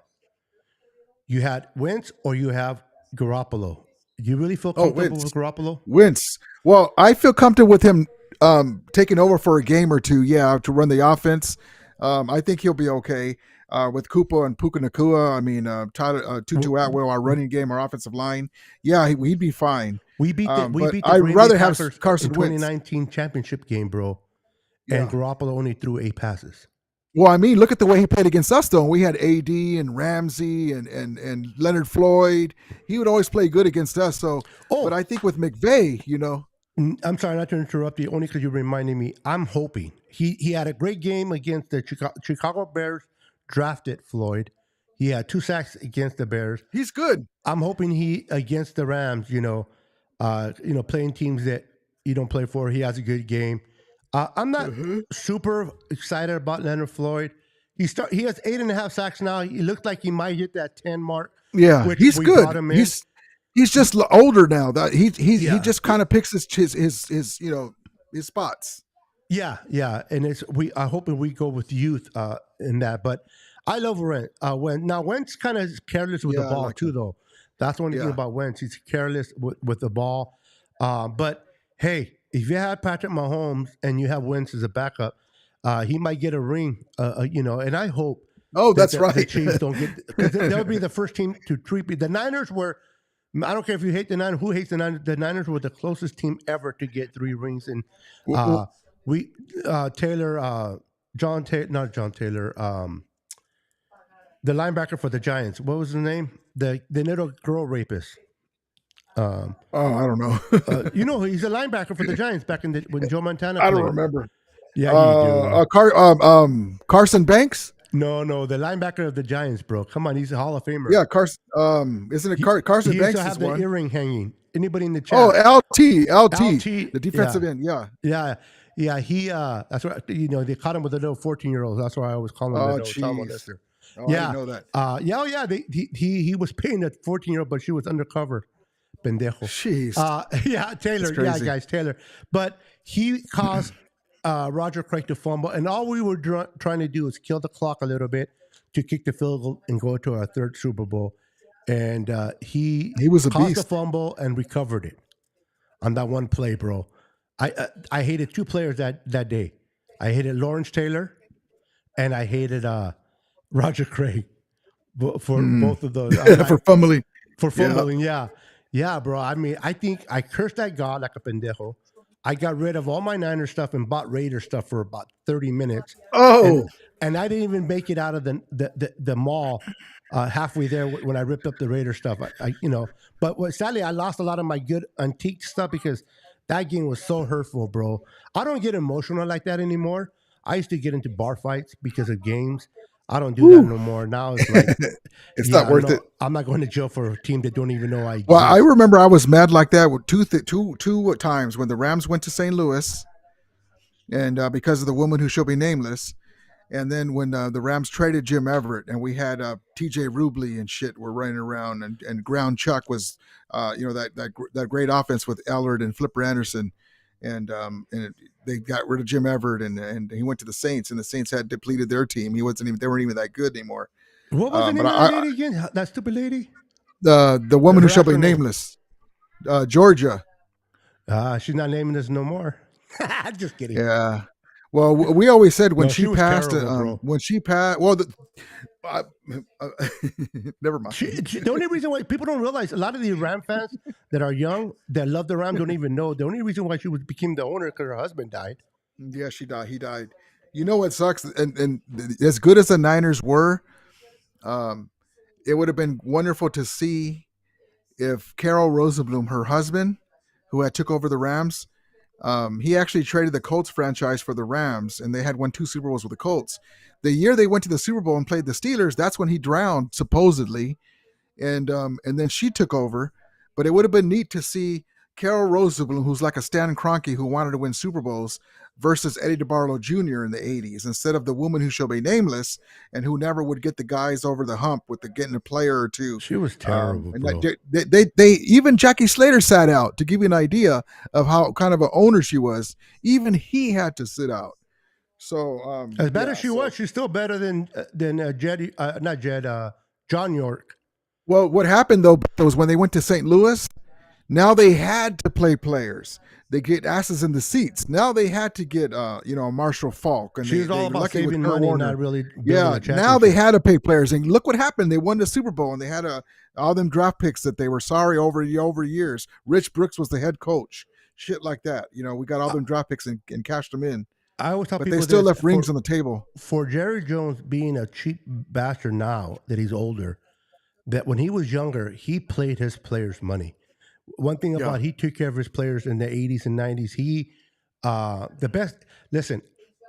You had Wentz or you have Garoppolo. Do you really feel comfortable with Garoppolo? Wentz. Well, I feel comfortable with him taking over for a game or two, to run the offense. I think he'll be okay. With Koopa and Puka Nakua, I mean, Tutu Atwell, our running game, our offensive line. Yeah, he'd be fine. We beat the I'd rather have Packers Carson in 2019 championship game, bro. And Garoppolo only threw 8 passes. Well, I mean, look at the way he played against us, though. We had AD and Ramsey and Leonard Floyd. He would always play good against us. So, but I think with McVay, I'm sorry not to interrupt you, only because you reminded me. I'm hoping he had a great game against the Chicago Bears. Drafted Floyd. He had 2 sacks against the Bears. He's good. I'm hoping he against the Rams. Playing teams that you don't play for. He has a good game. I'm not super excited about Leonard Floyd. He has 8.5 sacks now. He looks like he might hit that 10 mark, Yeah, which he's we good. brought him in. He's just older now. That he Yeah. just kind of picks his his spots. Yeah, and I hope we go with youth in that. But I love Wentz kind of careless with the Yeah, I ball like too, him. though. That's the only thing Yeah. about Wentz. He's careless with the ball. But hey, if you have Patrick Mahomes and you have Wentz as a backup, he might get a ring. And I hope. Oh, that that's the right. Chiefs don't get, because they'll be the first team to treat me. The Niners were. I don't care if you hate the Niners. Who hates the Niners? The Niners were the closest team ever to get 3 rings, and we Taylor, not John Taylor, the linebacker for the Giants. What was his name? The little girl rapist. Oh, I don't know. He's a linebacker for the Giants back when Joe Montana I played. don't remember. Yeah, you do. Carson Banks. No, the linebacker of the Giants, bro. Come on, he's a Hall of Famer. Yeah, Carson. Isn't it Carson he Banks? He used to have the one? earring hanging. Anybody in the chat? Oh, LT, the defensive end. Yeah. He that's what they caught him with a little 14-year-old. That's why I always call him the child molester. Oh, I didn't know that. He was paying a 14-year-old, but she was undercover. Pendejo. Jeez. Taylor. Yeah, guys, Taylor. But he caused Roger Craig to fumble, and all we were trying to do is kill the clock a little bit to kick the field goal and go to our 3rd Super Bowl. And he was a caused beast. the fumble and recovered it on that one play, bro. I hated 2 players that day. I hated Lawrence Taylor, and I hated Roger Craig for both of those. For fumbling. For fumbling, yeah, bro. I mean, I think I cursed that God like a pendejo. I got rid of all my Niner stuff and bought Raider stuff for about 30 minutes. Oh, and I didn't even make it out of the mall halfway there when I ripped up the Raider stuff. But sadly, I lost a lot of my good antique stuff because that game was so hurtful, bro. I don't get emotional like that anymore. I used to get into bar fights because of games. I don't do that no more. Now it's like it's not worth it. I'm not going to jail for a team that don't even know I exist. Well, I remember I was mad like that with two times when the Rams went to St. Louis, and because of the woman who shall be nameless, and then when the Rams traded Jim Everett, and we had T.J. Rubley and shit were running around, and Ground Chuck was, that great offense with Ellard and Flipper Anderson, and they got rid of Jim Everett, and he went to the Saints, and the Saints had depleted their team. They weren't even that good anymore. What was the name of that lady again? That stupid lady? The woman who shall be nameless, Georgia. She's not naming us no more. Just kidding. Yeah. Well, we always said when she passed, terrible, when she passed, well, never mind. The only reason why people don't realize, a lot of the Ram fans that are young, that love the Ram, don't even know. The only reason why she became the owner because her husband died. Yeah, she died. He died. You know what sucks? And as good as the Niners were, it would have been wonderful to see if Carol Rosenblum, her husband, who had took over the Rams, he actually traded the Colts franchise for the Rams, and they had won 2 Super Bowls with the Colts. The year they went to the Super Bowl and played the Steelers, that's when he drowned, supposedly, and then she took over. But it would have been neat to see Carol Rosenblum, who's like a Stan Kroenke who wanted to win Super Bowls, versus Eddie DeBarlo Jr. in the 80s, instead of the woman who shall be nameless and who never would get the guys over the hump with getting a player or two. She was terrible, bro. They even Jackie Slater sat out, to give you an idea of how kind of an owner she was. Even he had to sit out. So as bad as she was, she's still better than John York. Well, what happened though was when they went to St. Louis, now they had to play players. They get asses in the seats. Now they had to get Marshall Falk, and she was all about saving money, not really. Yeah, now they had to pay players, and look what happened. They won the Super Bowl, and they had all them draft picks that they were sorry over years. Rich Brooks was the head coach, shit like that. We got all them draft picks and cashed them in. I always tell but people they still left rings on the table. For Jerry Jones being a cheap bastard now that he's older, that when he was younger, he played his players' money. One thing about he took care of his players in the 80s and 90s. He, the best, listen,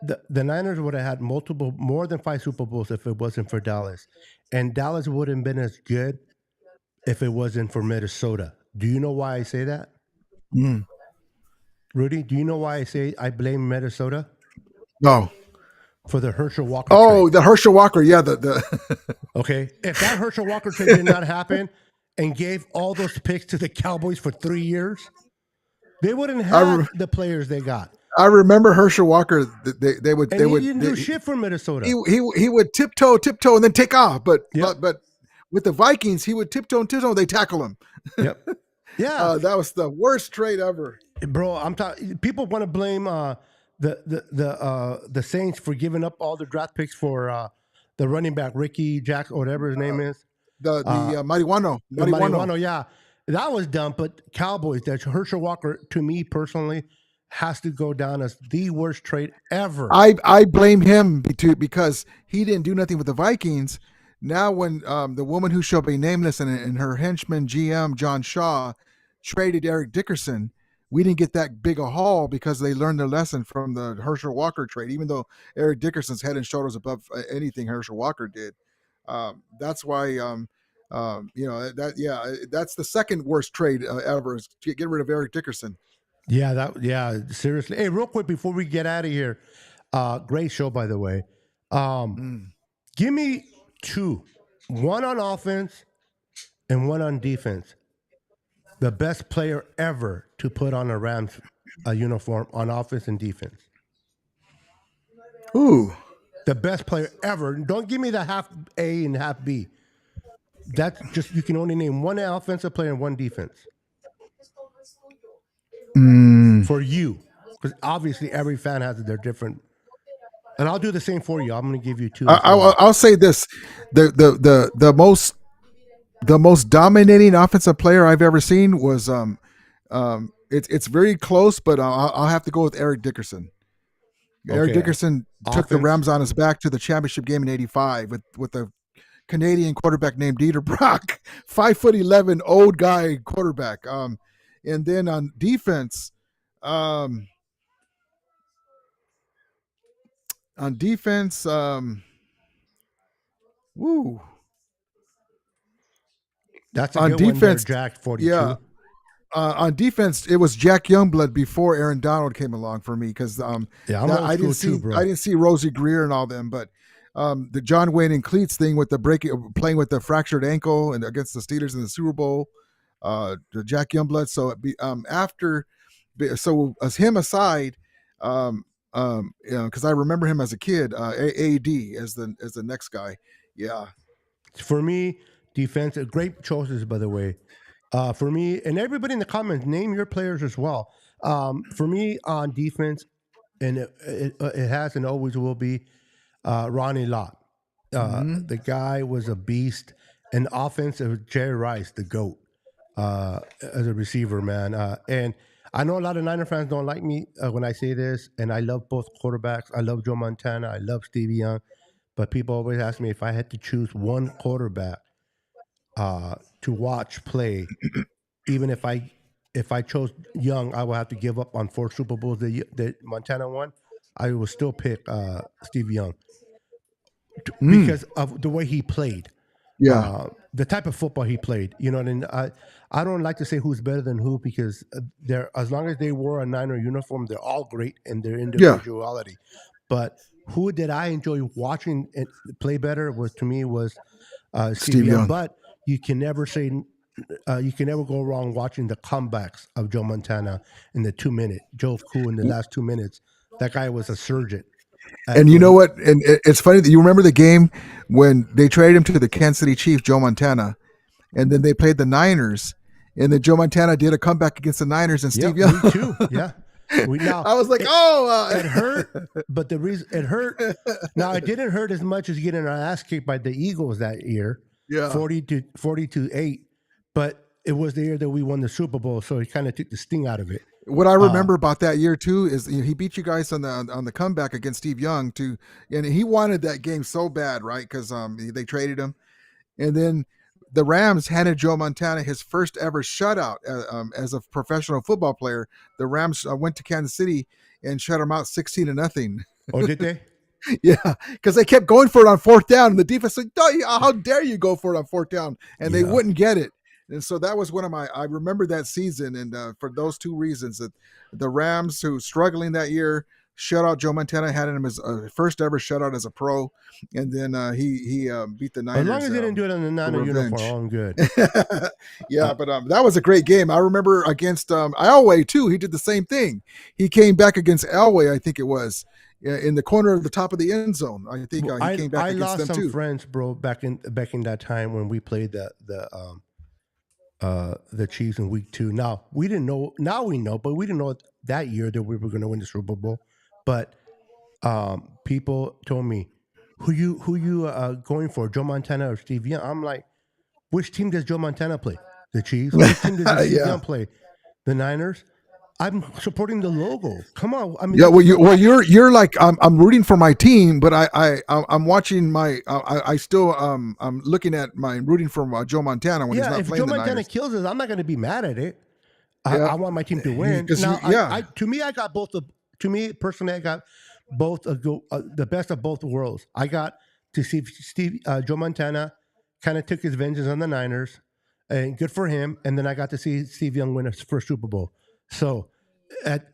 the Niners would have had more than 5 Super Bowls if it wasn't for Dallas. And Dallas wouldn't have been as good if it wasn't for Minnesota. Do you know why I say that? Rudy, do you know why I say I blame Minnesota No. for the Herschel Walker Oh, trade? the Herschel Walker. Yeah, the Okay, if that Herschel Walker trade did not happen and gave all those picks to the Cowboys for 3 years, they wouldn't I have the players they got. I remember Herschel Walker. They would And he didn't do shit for Minnesota. he would tiptoe, and then take off. But Yep. but with the Vikings, he would tiptoe and tiptoe. They tackle him. Yep. Yeah, That was the worst trade ever. bro. I'm talking. People want to blame the Saints for giving up all the draft picks for the running back Ricky Jackson, or whatever his name is. The marijuano. Marijuana, yeah, that was dumb. But Cowboys, that Herschel Walker, to me personally, has to go down as the worst trade ever. I blame him because he didn't do nothing with the Vikings. Now, when the woman who shall be nameless and her henchman GM John Shaw traded Eric Dickerson, we didn't get that big a haul because they learned their lesson from the Herschel Walker trade. Even though Eric Dickerson's head and shoulders above anything Herschel Walker did, that's why that's the second worst trade ever is to get rid of Eric Dickerson. Yeah, seriously. Hey, real quick before we get out of here, great show by the way. Give me two, one on offense and one on defense. The best player ever to put on a Rams uniform on offense and defense. Ooh, the best player ever. Don't give me the half A and half B. That's just, you can only name one offensive player and one defense. For you. Because obviously every fan has their different. And I'll do the same for you. I'm going to give you two. I'll say this: the most dominating offensive player I've ever seen was it's very close, but I'll have to go with Eric Dickerson. Okay. Eric Dickerson took the Rams on his back to the championship game in '85 with a Canadian quarterback named Dieter Brock, 5'11", old guy quarterback. And then on defense, woo. That's a good defense, one there, Jack 42. Yeah. On defense, it was Jack Youngblood before Aaron Donald came along for me because I didn't see Rosie Greer and all them, but the John Wayne and Cleats thing with the playing with the fractured ankle and against the Steelers in the Super Bowl, Jack Youngblood. So as him aside, because I remember him as a kid, AD as the next guy. Yeah. For me, defense, great choices, by the way. For me, and everybody in the comments, name your players as well. For me, on defense, and it has and always will be Ronnie Lott. The guy was a beast. And offense, it was Jerry Rice, the GOAT, as a receiver, man. And I know a lot of Niner fans don't like me when I say this, and I love both quarterbacks. I love Joe Montana. I love Stevie Young. But people always ask me if I had to choose one quarterback to watch play, even if I chose Young, I would have to give up on 4 Super Bowls that Montana won. I would still pick Steve Young because of the way he played. Yeah, the type of football he played. You know, and I don't like to say who's better than who because they're, as long as they wore a Niner uniform, they're all great in their individuality. Yeah. But who did I enjoy watching and play better was Steve Young. But you can never say you can never go wrong watching the comebacks of Joe Montana in the 2-minute. Joe Cool in the last 2 minutes. That guy was a surgeon. And you know what? And it's funny that you remember the game when they traded him to the Kansas City Chiefs, Joe Montana, and then they played the Niners, and then Joe Montana did a comeback against the Niners and Steve Young. Me too. Yeah. I was like, it hurt, but the reason it hurt. Now it didn't hurt as much as getting our ass kicked by the Eagles that year. Yeah, 40-8. But it was the year that we won the Super Bowl, so it kind of took the sting out of it. What I remember about that year too is he beat you guys on the comeback against Steve Young too, and he wanted that game so bad, right? Because they traded him, and then the Rams handed Joe Montana his first ever shutout as a professional football player. The Rams went to Kansas City and shut him out 16-0. Oh, did they? Yeah, because they kept going for it on 4th down, and the defense said, "How dare you go for it on 4th down?" And they wouldn't get it. And so that was one of I remember that season. And for those two reasons, that the Rams, who struggling that year, shut out Joe Montana, had him as first ever shutout as a pro. And then he beat the Niners. As long as he didn't do it in the Niner uniform, I'm good. Yeah, but that was a great game. I remember against Elway too. He did the same thing. He came back against Elway, I think it was, in the corner of the top of the end zone. I think he came back against them too. I lost some friends, bro, back in that time when we played the Chiefs in week 2. Now we didn't know. Now we know, but we didn't know that year that we were going to win the Super Bowl. But people told me, who you going for, Joe Montana or Steve Young? I'm like, which team does Joe Montana play? The Chiefs. Which team does Steve Young play? The Niners. I'm supporting the logo. Come on. I mean, yeah. Well, you're like, I'm rooting for my team, but I'm watching my. I still I'm looking at my rooting for Joe Montana when he's not playing the Niners. If Joe Montana kills us, I'm not going to be mad at it. I want my team to win. Now, to me, I got both. To me personally, I got both the best of both worlds. I got to see Joe Montana kind of took his vengeance on the Niners, and good for him. And then I got to see Steve Young win his first Super Bowl. So, that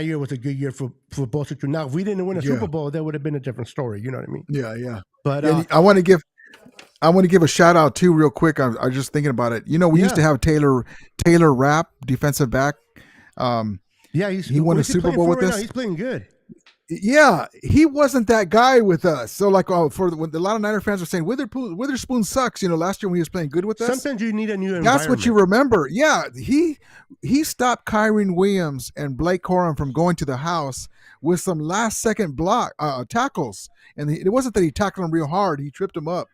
year was a good year for both of you. Now, if we didn't win a Super Bowl, that would have been a different story. You know what I mean? Yeah. But I want to give a shout out too, real quick. I was just thinking about it. We used to have Taylor Rapp, defensive back. He won a Super Bowl with us. He's playing good. Yeah, he wasn't that guy with us. So, like, when a lot of Niner fans were saying Witherspoon sucks. Last year when he was playing good with us. Sometimes you need a new environment. That's what you remember. Yeah, he stopped Kyren Williams and Blake Corum from going to the house with some last second tackles, and it wasn't that he tackled him real hard. He tripped him up,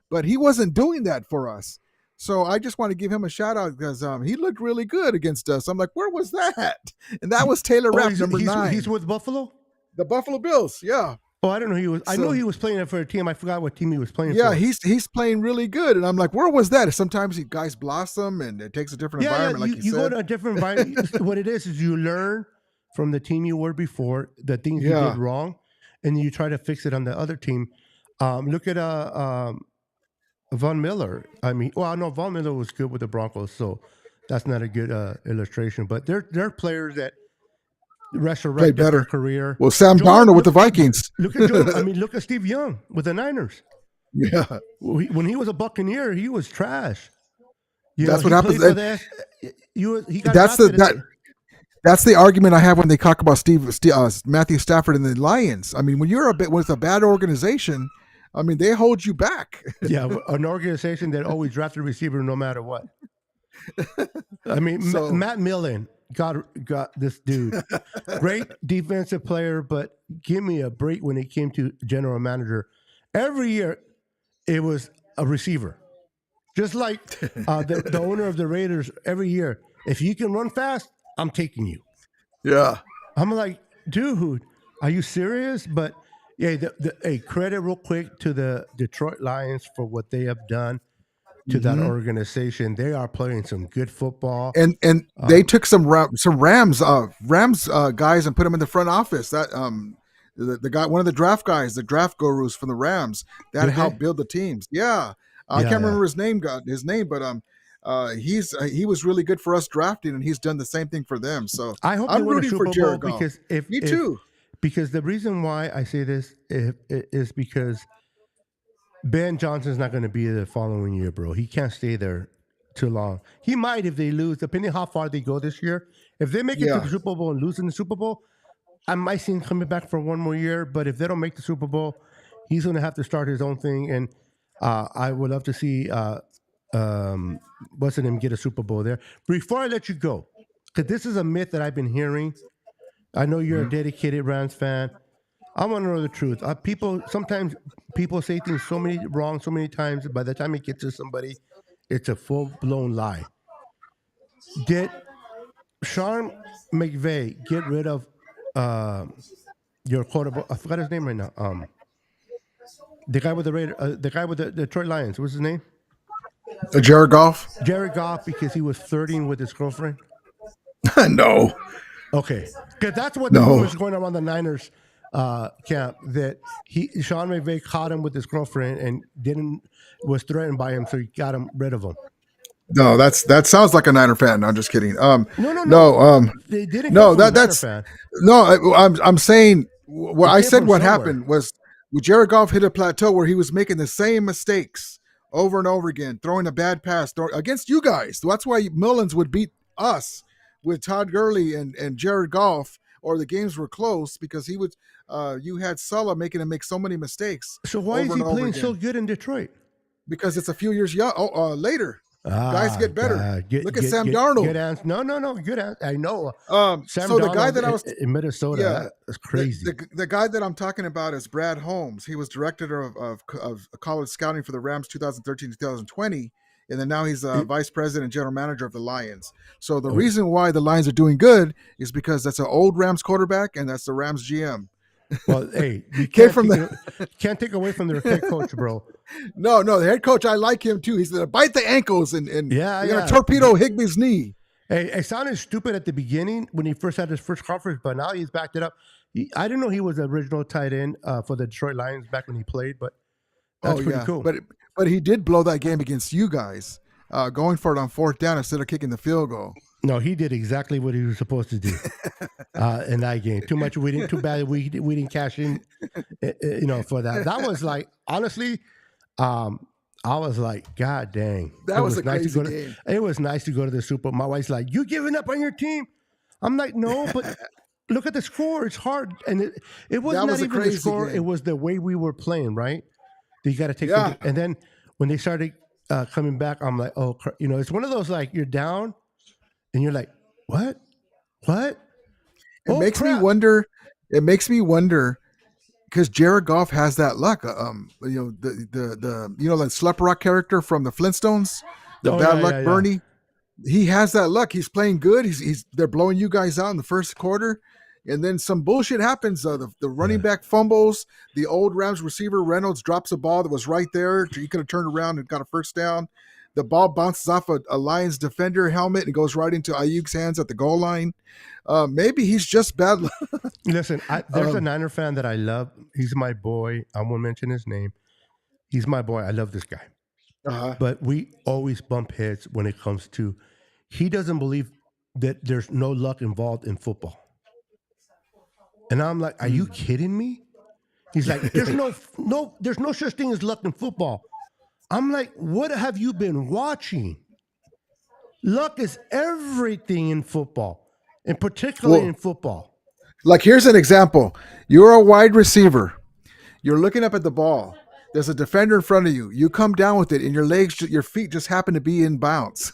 but he wasn't doing that for us. So I just want to give him a shout out because he looked really good against us. I'm like, where was that? And that was Taylor Rapp, number 9. He's with Buffalo? The Buffalo Bills, yeah. Oh, I don't know who he was. I know he was playing for a team. I forgot what team he was playing for. Yeah, he's playing really good. And I'm like, where was that? Sometimes guys blossom and it takes a different environment, like you said. You go to a different environment. What it is you learn from the team you were before, the things you did wrong, and you try to fix it on the other team. Look at Von Miller. Von Miller was good with the Broncos, so that's not a good illustration. But they're players that resurrected their career. Well, Sam Darnold with the Vikings. Look at Joe. Look at Steve Young with the Niners. Yeah. When he was a Buccaneer, he was trash. That's what happens. That's the argument I have when they talk about Matthew Stafford and the Lions. I mean, when you're with a bad organization, they hold you back. Yeah, an organization that always drafted a receiver no matter what. Matt Millen got this dude. Great defensive player, but give me a break when it came to general manager. Every year, it was a receiver. Just like the owner of the Raiders, every year, if you can run fast, I'm taking you. Yeah. I'm like, dude, are you serious? But yeah, credit real quick to the Detroit Lions for what they have done to that organization. They are playing some good football, and they took some Rams guys and put them in the front office. That the guy, one of the draft guys, the draft gurus from the Rams, that helped build the teams. Yeah, I can't remember his name, but he was really good for us drafting, and he's done the same thing for them. So I hope I'm they win rooting a Super for Jared Bowl Goff. because Me too. Because the reason why I say this is because Ben Johnson's not going to be there the following year, bro. He can't stay there too long. He might if they lose, depending how far they go this year. If they make it to the Super Bowl and lose in the Super Bowl, I might see him coming back for one more year. But if they don't make the Super Bowl, he's going to have to start his own thing. And I would love to see what's the name get a Super Bowl there. Before I let you go, because this is a myth that I've been hearing. I know you're a dedicated Rams fan. I want to know the truth. Sometimes people say things so many times. By the time it gets to somebody, it's a full-blown lie. Did Sean McVay get rid of your quarterback? I forgot his name right now. The guy with the guy with the Detroit Lions. What's his name? Jared Goff. Jared Goff, because he was flirting with his girlfriend. No. Okay, because that's what the rumors going around the Niners camp, that Sean McVay caught him with his girlfriend and was threatened by him, so he got him rid of him. No, that sounds like a Niner fan. No, I'm just kidding. No. They didn't No, come from a Niner that's fan. no. I'm saying what It I came said. from What somewhere. happened was Jared Goff hit a plateau where he was making the same mistakes over and over again, throwing a bad pass against you guys. That's why Mullins would beat us with Todd Gurley and Jared Goff, or the games were close because he would. You had Sulla making him make so many mistakes. So why is he playing so good in Detroit? Because it's a few years later. Guys get better. God. Look at Sam Darnold. Good answer. No. Good answer. I know. Sam So the Darnold guy that I was in Minnesota, that's crazy. The guy that I'm talking about is Brad Holmes. He was director of college scouting for the Rams 2013 2020, and then now he's vice president and general manager of the Lions. So the reason why the Lions are doing good is because that's an old Rams quarterback and that's the Rams GM. Well, hey, you can't take away from their head coach, bro. No, the head coach, I like him too. He's gonna bite the ankles and yeah, gonna torpedo Higbee's knee. Hey, it sounded stupid at the beginning when he first had his first conference, but now he's backed it up. I didn't know he was the original tight end for the Detroit Lions back when he played, but that's pretty cool. But he did blow that game against you guys, going for it on 4th down instead of kicking the field goal. No, he did exactly what he was supposed to do in that game. Too bad we didn't cash in, for that. That was like, honestly, I was like, God dang. That was a crazy game. It was nice to go to the Super Bowl. My wife's like, you giving up on your team? I'm like, no, but look at the score. It's hard. And it was not even the score. Game. It was the way we were playing, right? You got to take and then when they started coming back, I'm like, oh, it's one of those, like, you're down and you're like, what? It makes me wonder. It makes me wonder because Jared Goff has that luck. The that Slepperock character from the Flintstones, Bad Luck Bernie. He has that luck. He's playing good. They're blowing you guys out in the first quarter, and then some bullshit happens. The running back fumbles. The old Rams receiver Reynolds drops a ball that was right there. He could have turned around and got a first down. The ball bounces off a Lions defender helmet and goes right into Ayuk's hands at the goal line. Maybe he's just bad luck. Listen, there's a Niner fan that I love. He's my boy. I won't mention his name. He's my boy. I love this guy. But we always bump heads when it comes to, he doesn't believe that there's no luck involved in football. And I'm like, are you kidding me? He's like, there's no such thing as luck in football. I'm like, what have you been watching? Luck is everything in football, and particularly in football. Like, here's an example. You're a wide receiver. You're looking up at the ball. There's a defender in front of you. You come down with it, and your feet just happen to be in bounds.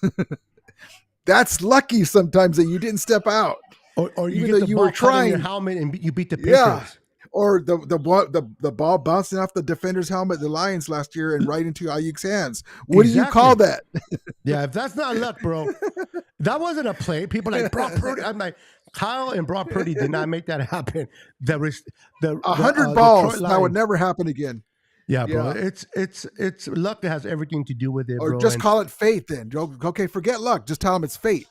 That's lucky sometimes that you didn't step out. Or you get the ball caught in your helmet and you beat the Patriots. Yeah. Or the ball bouncing off the defender's helmet, the Lions last year, and right into Ayuk's hands. What do you call that? Yeah, if that's not luck, bro, that wasn't a play. People are like Brock Purdy. I'm like, Kyle and Brock Purdy did not make that happen. There was 100 balls that would never happen again. Yeah, bro. It's luck that has everything to do with it, or bro. Just call it fate then. Okay, forget luck. Just tell them it's fate.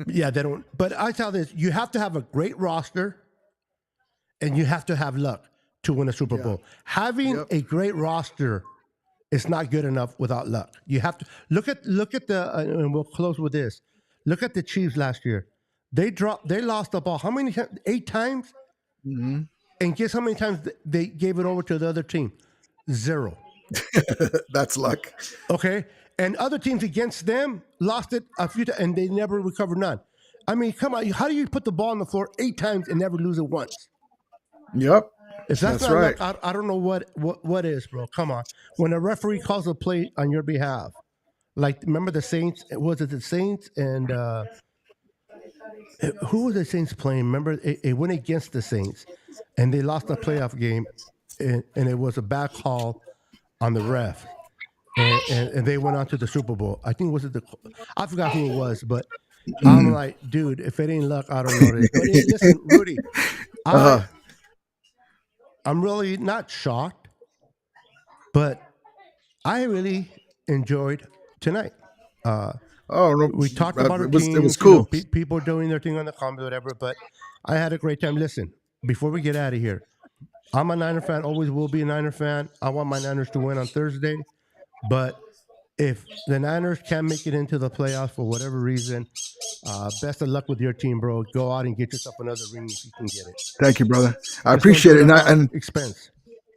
Yeah, they don't. But I tell this: you have to have a great roster. And you have to have luck to win a Super Bowl. Having a great roster is not good enough without luck. You have to look at the and we'll close with this. Look at the Chiefs last year. They lost the ball. How many times? 8 times? Mm-hmm. And guess how many times they gave it over to the other team? 0. That's luck. Okay. And other teams against them lost it a few times and they never recovered none. I mean, come on. How do you put the ball on the floor 8 times and never lose it once? Yep. If that's not right. Luck, I don't know what is, bro. Come on. When a referee calls a play on your behalf, like remember the Saints? Was it the Saints and who were the Saints playing? Remember it went against the Saints, and they lost a playoff game, and it was a bad call on the ref, and they went on to the Super Bowl. I think I forgot who it was, but I'm like, dude, if it ain't luck, I don't know. But listen, Rudy, I'm really not shocked, but I really enjoyed tonight. We talked about our teams. It was cool. People doing their thing on the comments, whatever. But I had a great time. Listen, before we get out of here, I'm a Niner fan. Always will be a Niner fan. I want my Niners to win on Thursday, but if the Niners can't make it into the playoffs for whatever reason, best of luck with your team, bro. Go out and get yourself another ring if you can get it. Thank you, brother. I Just don't appreciate do it. at our And expense.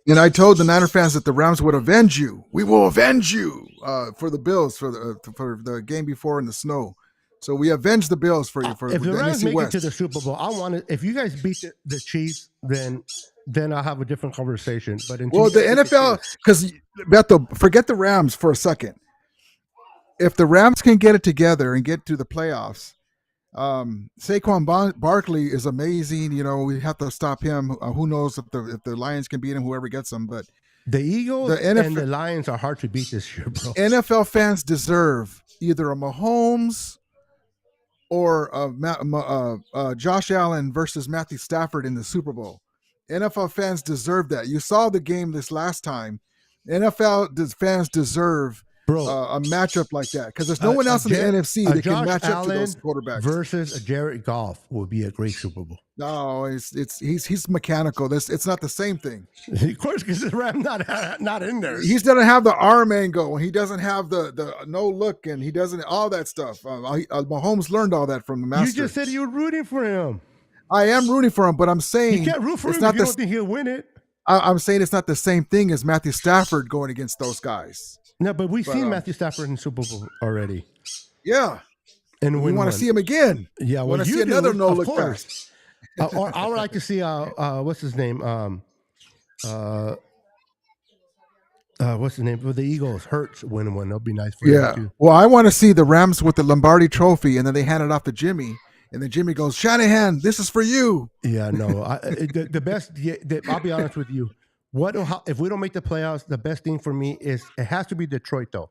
And I told the Niner fans that the Rams would avenge you. We will avenge you for the Bills for the game before in the snow. So we avenged the Bills for you for If the Rams NFC make West. it to the Super Bowl, I want to. If you guys beat the Chiefs, then I'll have a different conversation. But until Well, the NFL, because Beto, forget the Rams for a second. If the Rams can get it together and get to the playoffs, Saquon Barkley is amazing. You know, we have to stop him. Who knows if the Lions can beat him, whoever gets him. But the Eagles and the Lions are hard to beat this year, bro. NFL fans deserve either a Mahomes or Josh Allen versus Matthew Stafford in the Super Bowl. NFL fans deserve that. You saw the game this last time. NFL fans deserve a matchup like that because there's no one else in the NFC that can match up to those quarterbacks. Versus a Jared Goff would be a great Super Bowl. No, he's mechanical. It's not the same thing. Of course, because the Ram not in there. He doesn't have the arm angle. He doesn't have the no look, and he doesn't all that stuff. Mahomes learned all that from the master. You just said you were rooting for him. I am rooting for him, but I'm saying you can't root for him if you don't think he'll win it. I'm saying it's not the same thing as Matthew Stafford going against those guys. No, but we've seen Matthew Stafford in Super Bowl already. Yeah, and we want to see him again. Yeah, want to see another no look pass. Or I would like to see what's his name? What's his name for the Eagles? Hurts win one. That'll be nice for him too. Well, I want to see the Rams with the Lombardi Trophy, and then they hand it off to Jimmy, and then Jimmy goes, "Shanahan, this is for you." Yeah, no, the best. I'll be honest with you. If we don't make the playoffs? The best thing for me is it has to be Detroit though.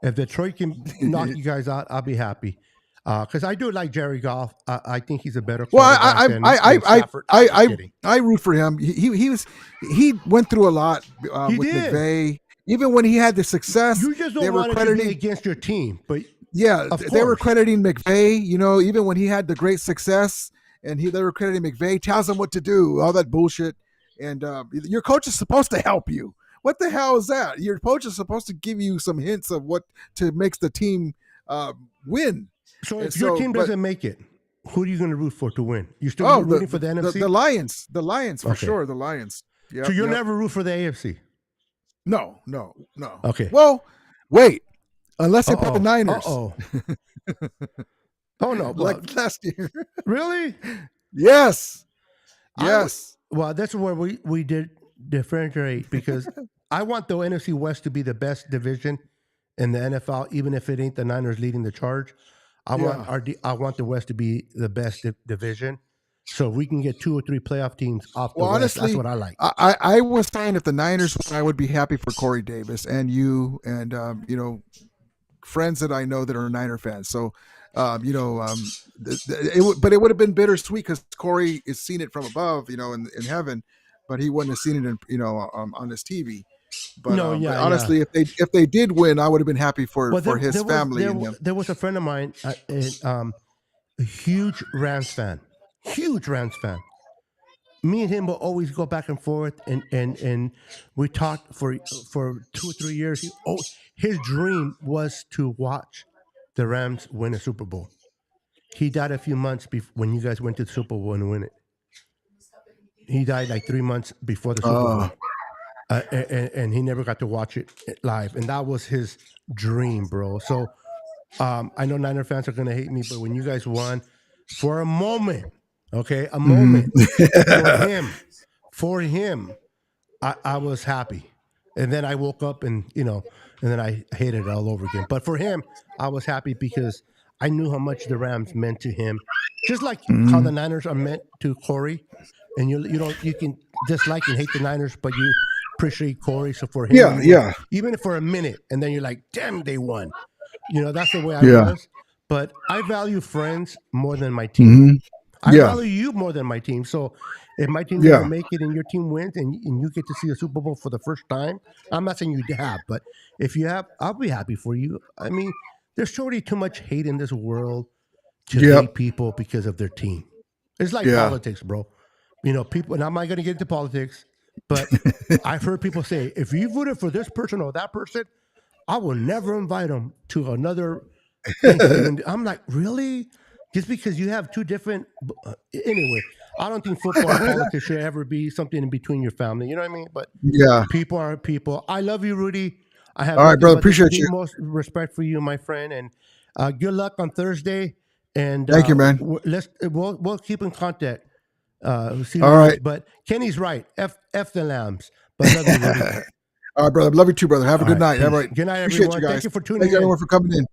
If Detroit can knock you guys out, I'll be happy. Because I do like Jerry Goff. I think he's a better quarterback than Stafford. I root for him. He went through a lot with McVay. Even when he had the success, you just don't want to be against your team. But yeah, they were crediting McVay. You know, even when he had the great success, and they were crediting McVay, tells him what to do, all that bullshit. And your coach is supposed to help you. What the hell is that? Your coach is supposed to give you some hints of what to makes the team win. So if your team doesn't make it, who are you going to root for to win? You still rooting for the NFC? The Lions for sure. The Lions. Yep, so you'll never root for the AFC? No. Okay. Well, wait. Unless they put the Niners. Oh no! Like last year. Really? Yes. Well, that's where we did differentiate because I want the NFC West to be the best division in the NFL, even if it ain't the Niners leading the charge. I want the West to be the best division, so we can get 2 or 3 playoff teams off the West. Honestly, that's what I like. I was saying if the Niners won, I would be happy for Corey Davis and you and friends that I know that are Niner fans. So but it would have been bittersweet because Corey has seen it from above, in heaven, but he wouldn't have seen it on his TV. But honestly, if they did win, I would have been happy for his family. There was a friend of mine, a huge Rams fan. Me and him will always go back and forth, and we talked for 2 or 3 years. His dream was to watch the Rams win a Super Bowl. He died a few months when you guys went to the Super Bowl and win it. He died like 3 months before the Super Bowl. And he never got to watch it live. And that was his dream, bro. So I know Niner fans are going to hate me, but when you guys won, for a moment, for him, I was happy. And then I woke up and then I hated it all over again. But for him, I was happy because I knew how much the Rams meant to him. Just like how the Niners are meant to Corey. And you can dislike and hate the Niners, but you appreciate Corey. So for him, even for a minute, and then you're like, damn, they won. That's the way I was. But I value friends more than my team. I value you more than my team. So if my team doesn't make it and your team wins and you get to see a Super Bowl for the first time, I'm not saying you have, but if you have, I'll be happy for you. I mean, there's already too much hate in this world to hate people because of their team. It's like politics, bro. People, and I'm not going to get into politics, but I've heard people say, if you voted for this person or that person, I will never invite him to another Thanksgiving. I'm like, really? Just because you have two different. Anyway, I don't think football and politics should ever be something in between your family. You know what I mean? But Yeah. people are people. I love you, Rudy. I have All right, nothing brother. but Appreciate the you. most respect for you, my friend, and good luck on Thursday. And Thank you, man. We'll keep in contact. See All what right. but Kenny's right. F the lambs. But love you, Rudy. All right, brother. Love you too, brother. Have a All good right, night. All peace. right. Good night, Appreciate everyone. you guys. Thank you for tuning Thanks in. everyone for coming in.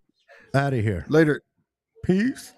Out of here. Later. Peace.